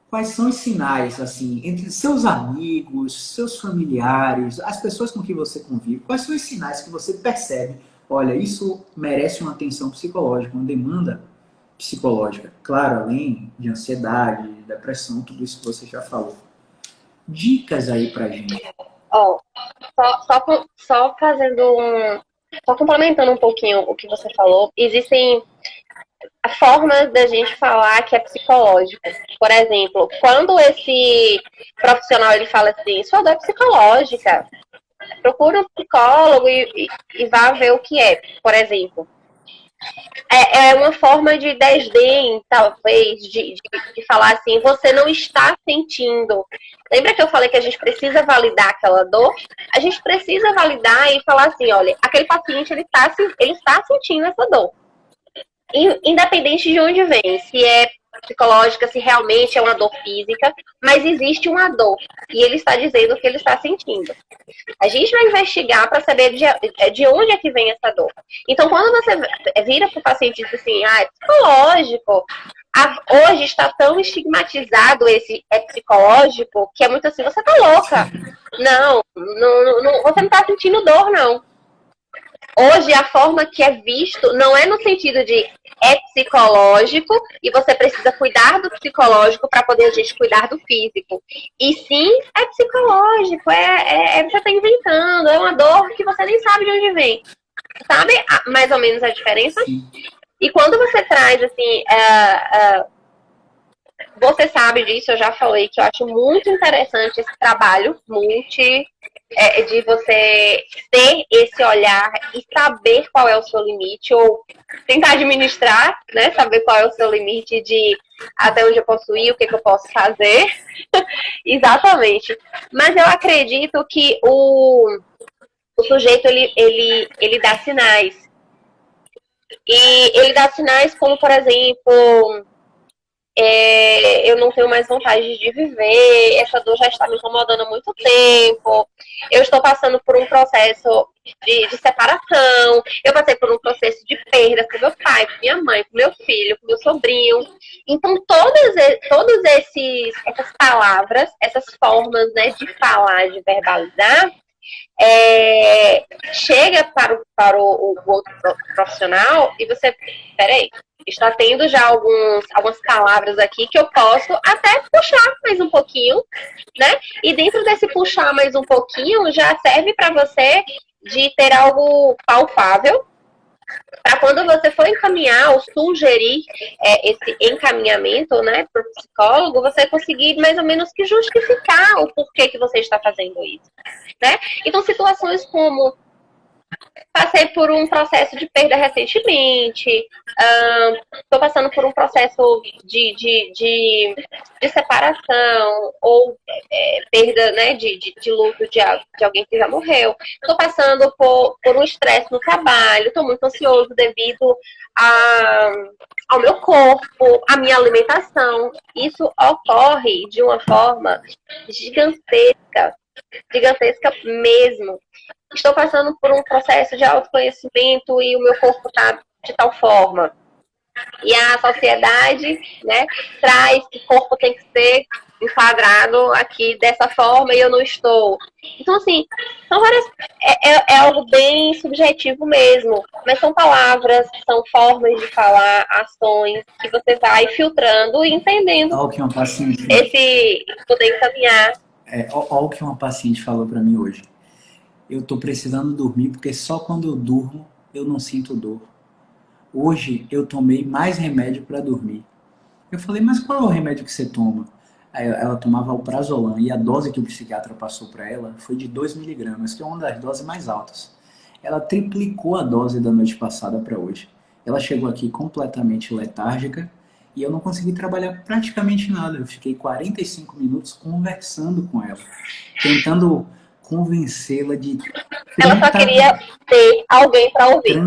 quais são os sinais, assim, entre seus amigos, seus familiares, as pessoas com quem você convive, quais são os sinais que você percebe, olha, isso merece uma atenção psicológica, uma demanda psicológica, claro, além de ansiedade, depressão, tudo isso que você já falou. Dicas aí pra gente. Só complementando um pouquinho o que você falou, existem a forma da gente falar que é psicológico. Por exemplo, quando esse profissional ele fala assim, sua dor é psicológica, procura um psicólogo e vá ver o que é. Por exemplo, É uma forma de desdém, talvez, de falar assim, você não está sentindo. Lembra que eu falei que a gente precisa validar aquela dor? A gente precisa validar e falar assim, olha, aquele paciente, ele está sentindo essa dor. Independente de onde vem, se é psicológica, se realmente é uma dor física, mas existe uma dor. E ele está dizendo o que ele está sentindo. A gente vai investigar para saber de onde é que vem essa dor. Então, quando você vira para o paciente e diz assim, é psicológico, hoje está tão estigmatizado esse é psicológico, que é muito assim, você tá louca. Não, você não está sentindo dor, não. Hoje, a forma que é visto não é no sentido de é psicológico e você precisa cuidar do psicológico para poder a gente cuidar do físico. E sim, é psicológico, você está inventando, é uma dor que você nem sabe de onde vem. Sabe mais ou menos a diferença? Sim. E quando você traz, assim, você sabe disso, eu já falei que eu acho muito interessante esse trabalho de você ter esse olhar e saber qual é o seu limite, ou tentar administrar, né? Saber qual é o seu limite de até onde eu posso ir, o que eu posso fazer. Exatamente. Mas eu acredito que o sujeito, ele dá sinais. E ele dá sinais como, por exemplo, eu não tenho mais vontade de viver, essa dor já está me incomodando há muito tempo, eu estou passando por um processo de separação, eu passei por um processo de perda com meu pai, com minha mãe, com meu filho, com meu sobrinho. Então, todas essas palavras, essas formas, né, de falar, de verbalizar, chega para o outro profissional e você, peraí, está tendo já algumas palavras aqui que eu posso até puxar mais um pouquinho, né? E dentro desse puxar mais um pouquinho já serve para você de ter algo palpável para quando você for encaminhar ou sugerir esse encaminhamento, né, para o psicólogo, você conseguir mais ou menos que justificar o porquê que você está fazendo isso, né? Então, situações como passei por um processo de perda recentemente, estou passando por um processo de separação ou perda, né, de luto de alguém que já morreu. Estou passando por um estresse no trabalho, estou muito ansioso devido ao meu corpo, à minha alimentação. Isso ocorre de uma forma gigantesca mesmo. Estou passando por um processo de autoconhecimento e o meu corpo está de tal forma. E a sociedade, né, traz que o corpo tem que ser enquadrado aqui dessa forma e eu não estou. Então, assim, são várias. É algo bem subjetivo mesmo. Mas são palavras, são formas de falar, ações que você vai filtrando e entendendo. Olha o que uma paciente... poder encaminhar. Olha o que uma paciente falou para mim hoje. Eu tô precisando dormir porque só quando eu durmo eu não sinto dor. Hoje eu tomei mais remédio para dormir. Eu falei, mas qual é o remédio que você toma? Aí ela tomava alprazolam e a dose que o psiquiatra passou para ela foi de 2 miligramas, que é uma das doses mais altas. Ela triplicou a dose da noite passada para hoje. Ela chegou aqui completamente letárgica e eu não consegui trabalhar praticamente nada. Eu fiquei 45 minutos conversando com ela, tentando convencê-la de... Ela só queria ter alguém para ouvir.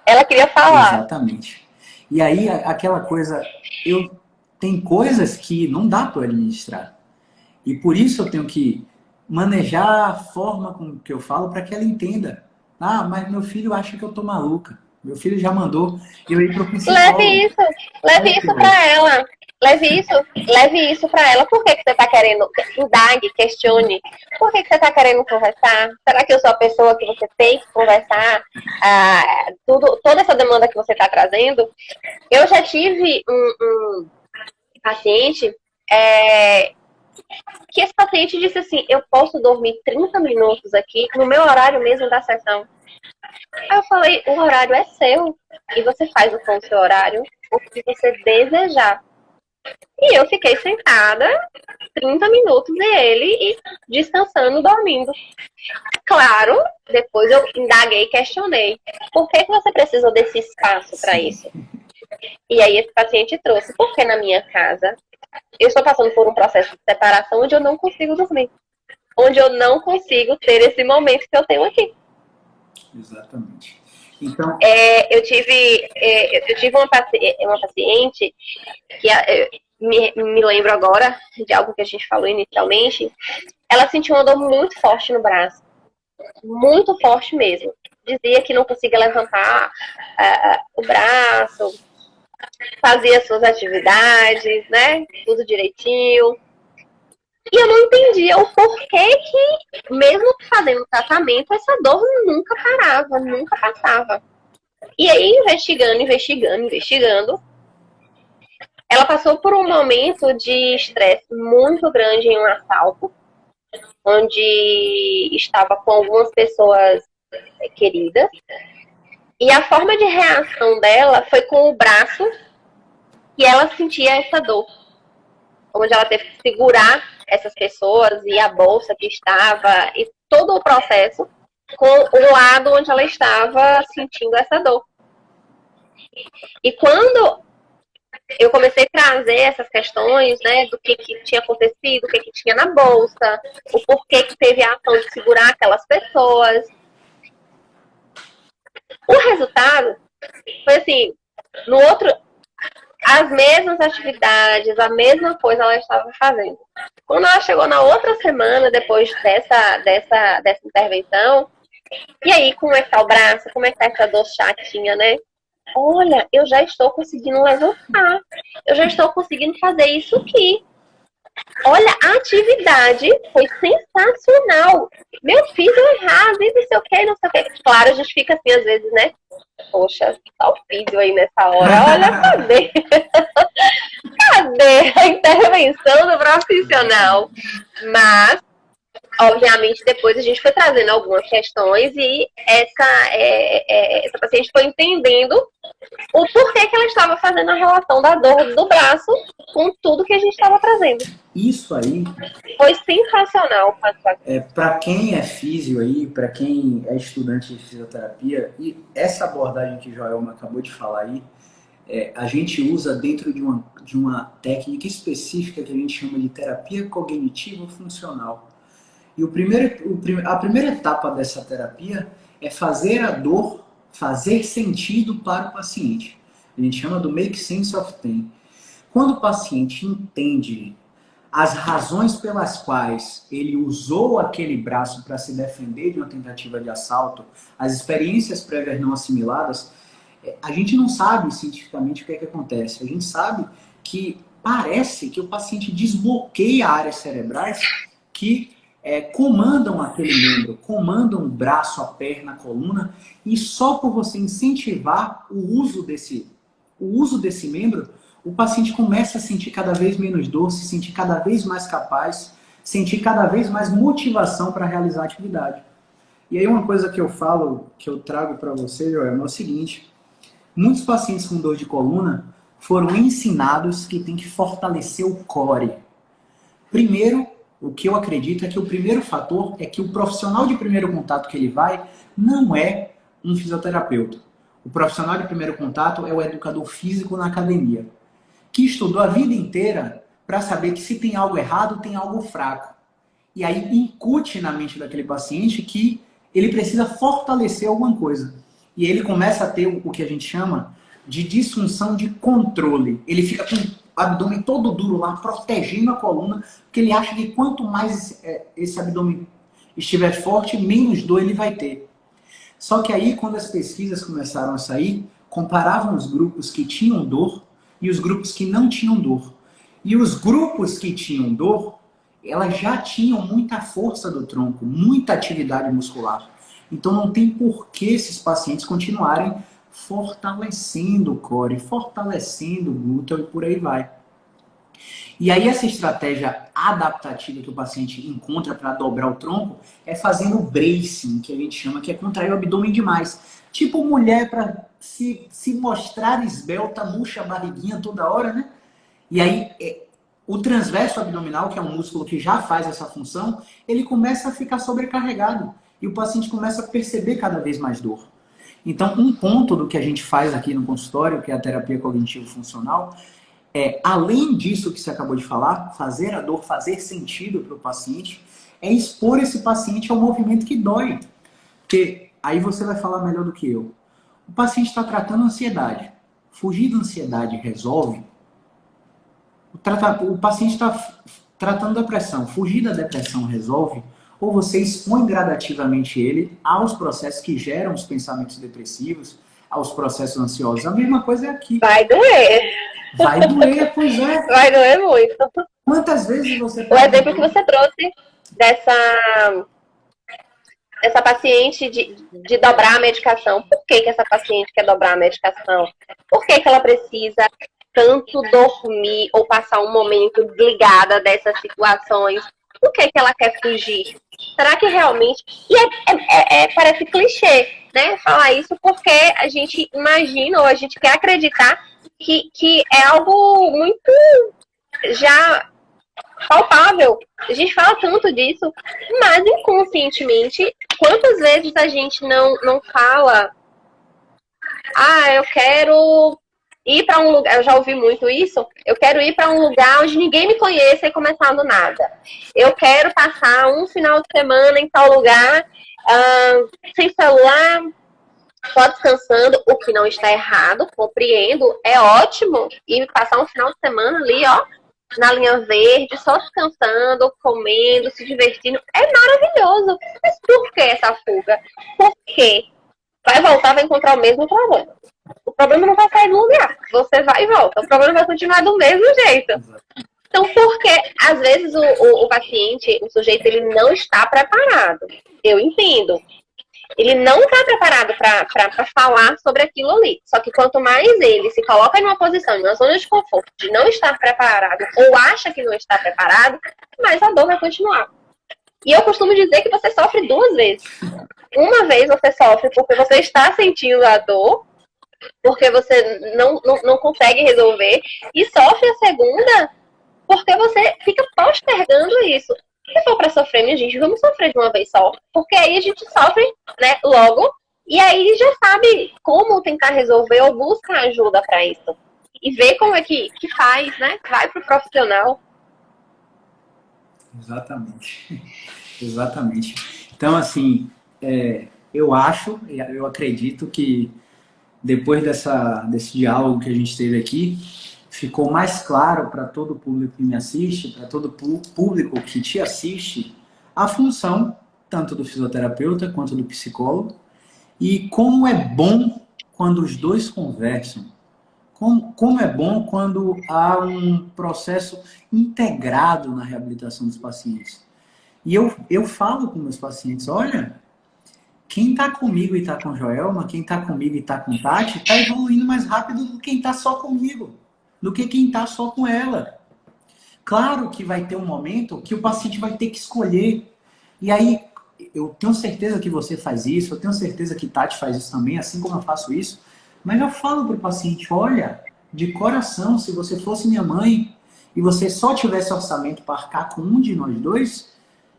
Ela queria falar. Exatamente. E aí, aquela coisa... Tem coisas que não dá para administrar. E por isso eu tenho que manejar a forma com que eu falo para que ela entenda. Ah, mas meu filho acha que eu tô maluca. Meu filho já mandou eu ir pro psicólogo. Leve isso para ela. Leve isso para ela. Por que você está querendo? Indague, questione. Por que você está querendo conversar? Será que eu sou a pessoa que você tem que conversar? Toda essa demanda que você está trazendo. Eu já tive um paciente que esse paciente disse assim, eu posso dormir 30 minutos aqui no meu horário mesmo da sessão. Aí eu falei, o horário é seu e você faz com o seu horário o que você desejar. E eu fiquei sentada 30 minutos e ele descansando, dormindo. Claro, depois eu indaguei e questionei. Por que você precisou desse espaço para isso? E aí esse paciente trouxe, porque na minha casa eu estou passando por um processo de separação onde eu não consigo dormir. Onde eu não consigo ter esse momento que eu tenho aqui. Exatamente. Então, eu tive uma paciente que me lembro agora de algo que a gente falou inicialmente. Ela sentiu uma dor muito forte no braço. Muito forte mesmo. Dizia que não conseguia levantar o braço, fazia suas atividades, né? Tudo direitinho. E eu não entendia o porquê que, mesmo fazendo tratamento, essa dor nunca parava, nunca passava. E aí, investigando, ela passou por um momento de estresse muito grande em um assalto, onde estava com algumas pessoas queridas. E a forma de reação dela foi com o braço que ela sentia essa dor. Onde ela teve que segurar essas pessoas e a bolsa que estava e todo o processo com o lado onde ela estava sentindo essa dor. E quando eu comecei a trazer essas questões, né, do que tinha acontecido, o que tinha na bolsa, o porquê que teve a ação de segurar aquelas pessoas, o resultado foi assim, no outro, as mesmas atividades, a mesma coisa ela estava fazendo. Quando ela chegou na outra semana, depois dessa intervenção, e aí, como é que tá o braço? Como é que tá essa dor chatinha, né? Olha, eu já estou conseguindo levantar. Eu já estou conseguindo fazer isso aqui. Olha, a atividade foi sensacional. Meu filho errado, e não sei o que, não sei o que. Claro, a gente fica assim às vezes, né? Poxa, tá o físio aí nessa hora. Olha, cadê? Cadê a intervenção do profissional? Mas, obviamente, depois a gente foi trazendo algumas questões e essa paciente foi entendendo o porquê que ela estava fazendo a relação da dor do braço com tudo que a gente estava trazendo. Isso aí foi sensacional. Para quem é físio aí, para quem é estudante de fisioterapia, e essa abordagem que o Joelma acabou de falar aí, a gente usa dentro de uma técnica específica que a gente chama de terapia cognitivo-funcional. E a primeira etapa dessa terapia é fazer a dor fazer sentido para o paciente. A gente chama do make sense of pain. Quando o paciente entende as razões pelas quais ele usou aquele braço para se defender de uma tentativa de assalto, as experiências prévias não assimiladas, a gente não sabe cientificamente o que é que acontece. A gente sabe que parece que o paciente desbloqueia áreas cerebrais que comandam aquele membro, comandam o braço, a perna, a coluna, e só por você incentivar o uso desse membro, o paciente começa a sentir cada vez menos dor, se sentir cada vez mais capaz, sentir cada vez mais motivação para realizar a atividade. E aí uma coisa que eu falo, que eu trago para você, Joel, é o seguinte: muitos pacientes com dor de coluna foram ensinados que tem que fortalecer o core. Primeiro, o que eu acredito é que o primeiro fator é que o profissional de primeiro contato que ele vai não é um fisioterapeuta. O profissional de primeiro contato é o educador físico na academia, que estudou a vida inteira para saber que se tem algo errado, tem algo fraco. E aí incute na mente daquele paciente que ele precisa fortalecer alguma coisa. E ele começa a ter o que a gente chama de disfunção de controle. Ele fica com o abdômen todo duro lá, protegendo a coluna, porque ele acha que quanto mais esse abdômen estiver forte, menos dor ele vai ter. Só que aí, quando as pesquisas começaram a sair, comparavam os grupos que tinham dor e os grupos que não tinham dor. E os grupos que tinham dor, elas já tinham muita força do tronco, muita atividade muscular. Então não tem por que esses pacientes continuarem fortalecendo o core, fortalecendo o glúteo e por aí vai. E aí essa estratégia adaptativa que o paciente encontra para dobrar o tronco é fazendo o bracing, que a gente chama, que é contrair o abdômen demais. Tipo mulher para se mostrar esbelta, murcha a barriguinha toda hora, né? E aí o transverso abdominal, que é um músculo que já faz essa função, ele começa a ficar sobrecarregado. e o paciente começa a perceber cada vez mais dor. Então, um ponto do que a gente faz aqui no consultório, que é a terapia cognitivo-funcional, além disso que você acabou de falar, fazer a dor fazer sentido para o paciente, é expor esse paciente ao movimento que dói. Porque aí você vai falar melhor do que eu. O paciente está tratando ansiedade. Fugir da ansiedade resolve. O paciente está tratando depressão. Fugir da depressão resolve. Ou você expõe gradativamente ele aos processos que geram os pensamentos depressivos, aos processos ansiosos. A mesma coisa é aqui. Vai doer. Vai doer, pois é. Vai doer muito. Quantas vezes você... O exemplo que você trouxe dessa paciente de dobrar a medicação. Por que essa paciente quer dobrar a medicação? Por que ela precisa tanto dormir ou passar um momento desligada dessas situações? Por que ela quer fugir? Será que realmente... E parece clichê, né? Falar isso porque a gente imagina ou a gente quer acreditar que é algo muito já palpável. A gente fala tanto disso, mas inconscientemente, quantas vezes a gente não fala: eu quero ir para um lugar, eu já ouvi muito isso, eu quero ir para um lugar onde ninguém me conheça e começar do nada. Eu quero passar um final de semana em tal lugar, sem celular, só descansando, o que não está errado, compreendo, é ótimo. E passar um final de semana ali, na linha verde, só descansando, comendo, se divertindo, é maravilhoso. Mas por que essa fuga? Por quê? Vai voltar, vai encontrar o mesmo problema. O problema não vai sair do lugar. Você vai e volta. O problema vai continuar do mesmo jeito. Então, porque às vezes o paciente, o sujeito, ele não está preparado. Eu entendo. Ele não está preparado para falar sobre aquilo ali. Só que quanto mais ele se coloca em uma posição, em uma zona de conforto, de não estar preparado, ou acha que não está preparado, mais a dor vai continuar. E eu costumo dizer que você sofre duas vezes. Uma vez você sofre porque você está sentindo a dor, porque você não consegue resolver, e sofre a segunda porque você fica postergando isso. Se for para sofrer, minha gente, vamos sofrer de uma vez só. Porque aí a gente sofre, né, logo. E aí já sabe como tentar resolver ou busca ajuda para isso. E ver como é que faz, né? Vai pro profissional. Exatamente. Exatamente. Então, assim, eu acredito que depois desse diálogo que a gente teve aqui, ficou mais claro para todo o público que me assiste, para todo o público que te assiste, a função tanto do fisioterapeuta quanto do psicólogo e como é bom quando os dois conversam. Como é bom quando há um processo integrado na reabilitação dos pacientes. E eu falo com meus pacientes: olha, quem está comigo e está com Joelma, quem está comigo e está com Tati, está evoluindo mais rápido do que quem está só comigo, do que quem está só com ela. Claro que vai ter um momento que o paciente vai ter que escolher. E aí, eu tenho certeza que você faz isso, eu tenho certeza que Tati faz isso também, assim como eu faço isso. Mas eu falo para o paciente: olha, de coração, se você fosse minha mãe e você só tivesse orçamento para arcar com um de nós dois,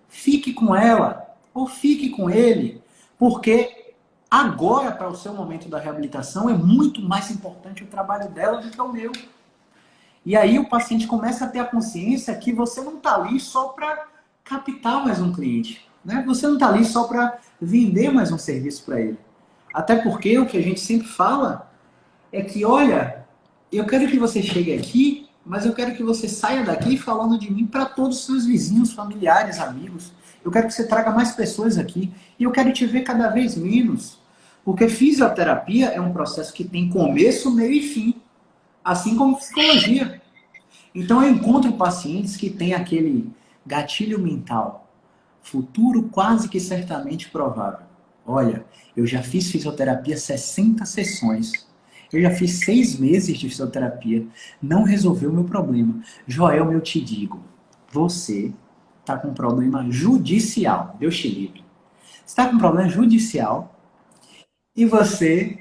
fique com ela ou fique com ele, porque agora, para o seu momento da reabilitação, é muito mais importante o trabalho dela do que o meu. E aí o paciente começa a ter a consciência que você não está ali só para captar mais um cliente, né? Você não está ali só para vender mais um serviço para ele. Até porque o que a gente sempre fala é que, olha, eu quero que você chegue aqui, mas eu quero que você saia daqui falando de mim para todos os seus vizinhos, familiares, amigos. Eu quero que você traga mais pessoas aqui. E eu quero te ver cada vez menos. Porque fisioterapia é um processo que tem começo, meio e fim. Assim como psicologia. Então eu encontro pacientes que têm aquele gatilho mental. Futuro quase que certamente provável. Olha, eu já fiz fisioterapia 60 sessões. Eu já fiz 6 meses de fisioterapia. Não resolveu o meu problema. Joelma, eu te digo, você está com um problema judicial. Deus te livre. Você está com um problema judicial e você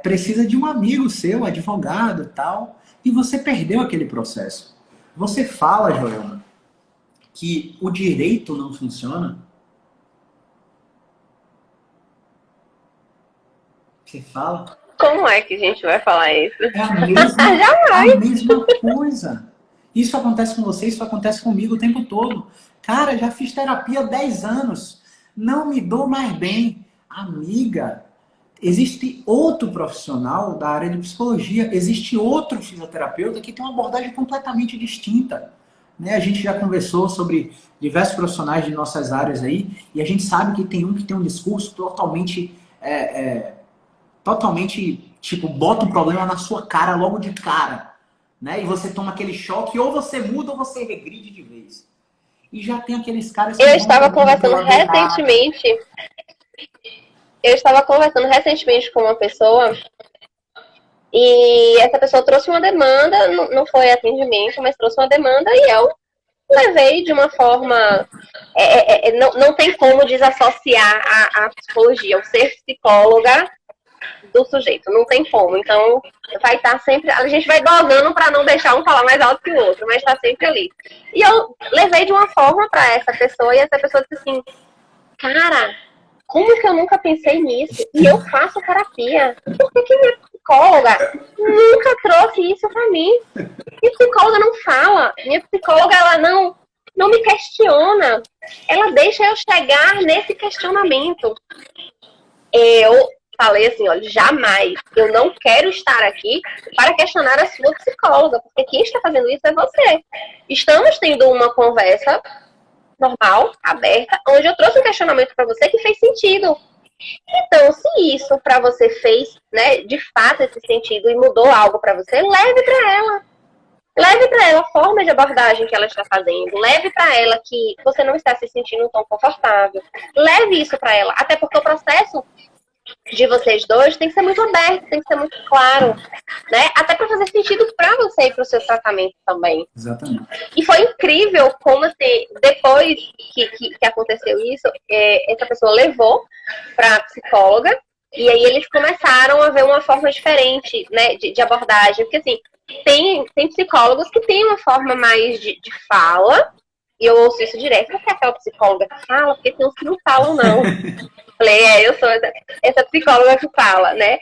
precisa de um amigo seu, advogado e tal, e você perdeu aquele processo. Você fala, Joelma, que o direito não funciona? Você fala. Como é que a gente vai falar isso? É a mesma, Jamais! a mesma coisa. Isso acontece com você, isso acontece comigo o tempo todo. Cara, já fiz terapia há 10 anos. Não me dou mais bem. Amiga, existe outro profissional da área de psicologia, existe outro fisioterapeuta que tem uma abordagem completamente distinta. Né? A gente já conversou sobre diversos profissionais de nossas áreas aí, e a gente sabe que tem um que tem um discurso totalmente, tipo, bota um problema na sua cara logo de cara, né? E você toma aquele choque, ou você muda ou você regride de vez. E já tem aqueles caras que Eu vão estava pegando conversando pela beirada. recentemente, eu estava conversando recentemente com uma pessoa e essa pessoa trouxe uma demanda, não foi atendimento, mas trouxe uma demanda e eu levei de uma forma. Não tem como desassociar a psicologia, o ser psicóloga do sujeito, não tem como. Então, vai estar sempre. A gente vai dosando para não deixar um falar mais alto que o outro, mas está sempre ali. E eu levei de uma forma para essa pessoa e essa pessoa disse assim: cara, como que eu nunca pensei nisso? E eu faço terapia. Por que minha psicóloga nunca trouxe isso para mim? Minha psicóloga não fala. Minha psicóloga, ela não me questiona. Ela deixa eu chegar nesse questionamento. Eu falei assim, olha, jamais. Eu não quero estar aqui para questionar a sua psicóloga, porque quem está fazendo isso é você. Estamos tendo uma conversa normal, aberta, onde eu trouxe um questionamento para você que fez sentido. Então, se isso para você fez, né, de fato esse sentido e mudou algo para você, leve para ela. Leve para ela a forma de abordagem que ela está fazendo. Leve para ela que você não está se sentindo tão confortável. Leve isso para ela, até porque o processo de vocês dois tem que ser muito aberto, tem que ser muito claro, né? Até para fazer sentido para você e para o seu tratamento também. Exatamente. E foi incrível como, assim, depois que aconteceu isso, essa pessoa levou para a psicóloga e aí eles começaram a ver uma forma diferente, né, de abordagem. Porque, assim, tem psicólogos que têm uma forma mais de fala, e eu ouço isso direto, porque aquela psicóloga que fala, porque tem uns que não falam, não. Falei, eu sou essa psicóloga que fala, né?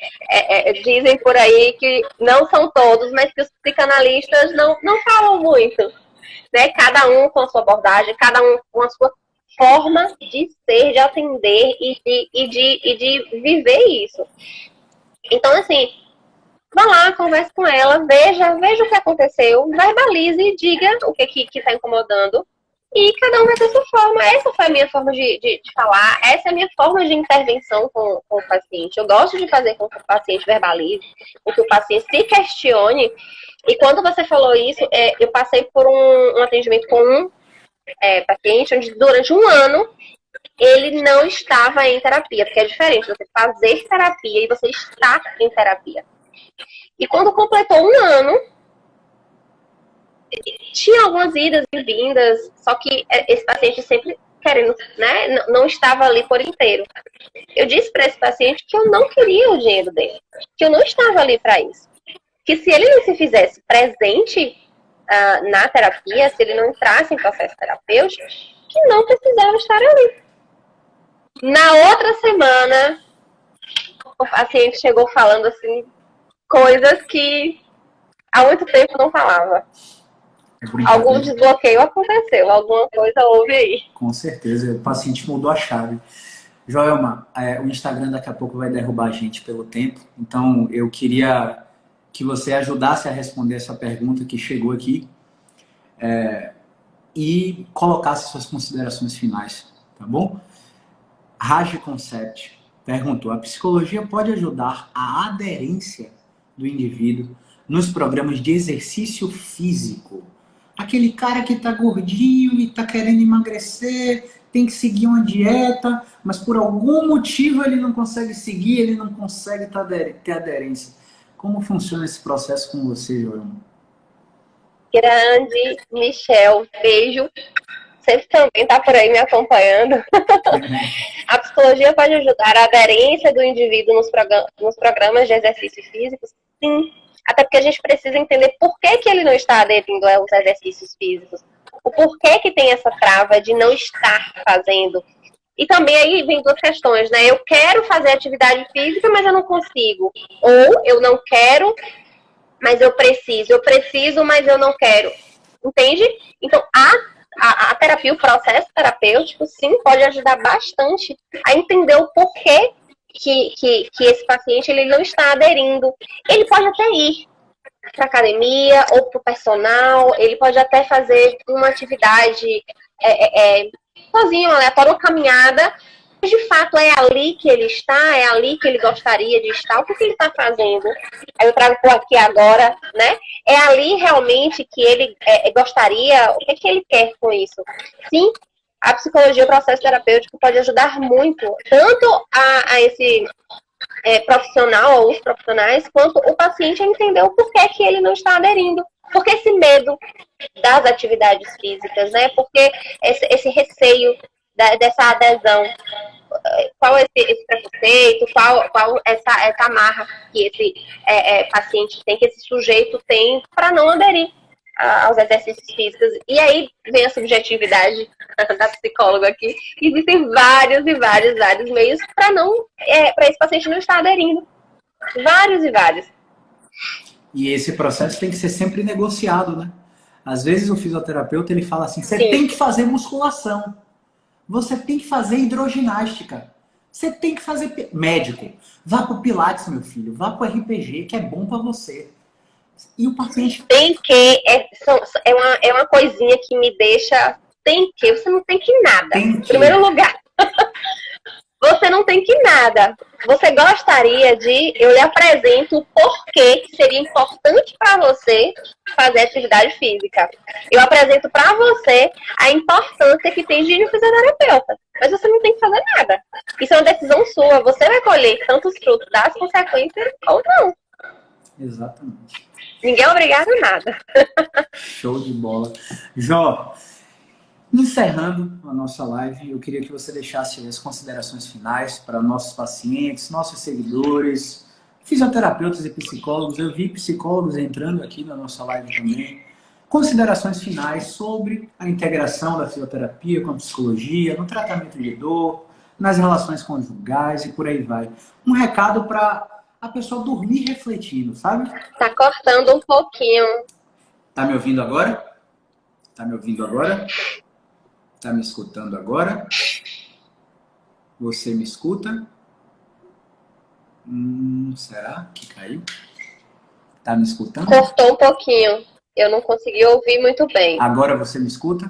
Dizem por aí que não são todos, mas que os psicanalistas não falam muito, né? Cada um com a sua abordagem, cada um com a sua forma de ser, de atender e de viver isso. Então, assim, vá lá, converse com ela, veja o que aconteceu, verbalize e diga o que está incomodando. E cada um vai ter sua forma. Essa foi a minha forma de falar, essa é a minha forma de intervenção com o paciente. Eu gosto de fazer com que o paciente verbalize, com que o paciente se questione. E quando você falou isso, eu passei por um atendimento com um paciente, onde durante um ano ele não estava em terapia, porque é diferente você fazer terapia e você estar em terapia. E quando completou um ano, tinha algumas idas e vindas, só que esse paciente sempre querendo, né, não estava ali por inteiro. Eu disse para esse paciente que eu não queria o dinheiro dele, que eu não estava ali para isso. Que se ele não se fizesse presente na terapia, se ele não entrasse em processo terapêutico, que não precisava estar ali. Na outra semana, o paciente chegou falando assim, coisas que há muito tempo não falava. Algum desbloqueio aconteceu, alguma coisa houve aí. Com certeza, o paciente mudou a chave. Joelma, o Instagram daqui a pouco vai derrubar a gente pelo tempo, então eu queria que você ajudasse a responder essa pergunta que chegou aqui e colocasse suas considerações finais, tá bom? Raj Concept perguntou: a psicologia pode ajudar a aderência do indivíduo nos programas de exercício físico? Aquele cara que tá gordinho e tá querendo emagrecer, tem que seguir uma dieta, mas por algum motivo ele não consegue seguir, ele não consegue ter aderência. Como funciona esse processo com você, Joelma? Grande Michel, beijo. Sempre também tá por aí me acompanhando. A psicologia pode ajudar a aderência do indivíduo nos programas de exercício físico? Sim. Até porque a gente precisa entender por que ele não está aderindo aos exercícios físicos. O porquê que tem essa trava de não estar fazendo. E também aí vem duas questões, né? Eu quero fazer atividade física, mas eu não consigo. Ou eu não quero, mas eu preciso. Eu preciso, mas eu não quero. Entende? Então, a terapia, o processo terapêutico, sim, pode ajudar bastante a entender o porquê que esse paciente ele não está aderindo. Ele pode até ir para academia ou para o personal, ele pode até fazer uma atividade sozinho, aleatório, uma caminhada, mas de fato é ali que ele está, é ali que ele gostaria de estar, o que ele está fazendo? Aí eu trago por aqui agora, né? É ali realmente que ele gostaria, o que ele quer com isso? Sim, a psicologia, o processo terapêutico pode ajudar muito, tanto a esse profissional ou os profissionais, quanto o paciente a entender o porquê que ele não está aderindo. Porque esse medo das atividades físicas, né? Porque esse receio dessa adesão, qual é esse preconceito, qual essa amarra que esse paciente tem, que esse sujeito tem para não aderir aos exercícios físicos. E aí vem a subjetividade da psicóloga aqui. Existem vários meios para esse paciente não estar aderindo. Vários e vários. E esse processo tem que ser sempre negociado, né? Às vezes o fisioterapeuta ele fala assim, você tem que fazer musculação, você tem que fazer hidroginástica, você tem que fazer... Médico, vá pro Pilates, meu filho, vá pro RPG, que é bom para você. E o paciente... Tem que, é uma coisinha que me deixa... Tem que, você não tem que nada. Em primeiro lugar, você não tem que nada. Você gostaria de... Eu lhe apresento o porquê que seria importante para você fazer atividade física. Eu apresento para você a importância que tem de ir no fisioterapeuta. Mas você não tem que fazer nada. Isso é uma decisão sua. Você vai colher tantos frutos das consequências ou não. Exatamente. Ninguém é obrigado a nada. Show de bola. Jó, encerrando a nossa live, eu queria que você deixasse as considerações finais para nossos pacientes, nossos seguidores, fisioterapeutas e psicólogos. Eu vi psicólogos entrando aqui na nossa live também. Considerações finais sobre a integração da fisioterapia com a psicologia, no tratamento de dor, nas relações conjugais e por aí vai. Um recado para a pessoa dormir refletindo, sabe? Tá cortando um pouquinho. Tá me ouvindo agora? Tá me ouvindo agora? Tá me escutando agora? Você me escuta? Será que caiu? Tá me escutando? Cortou um pouquinho. Eu não consegui ouvir muito bem. Agora você me escuta?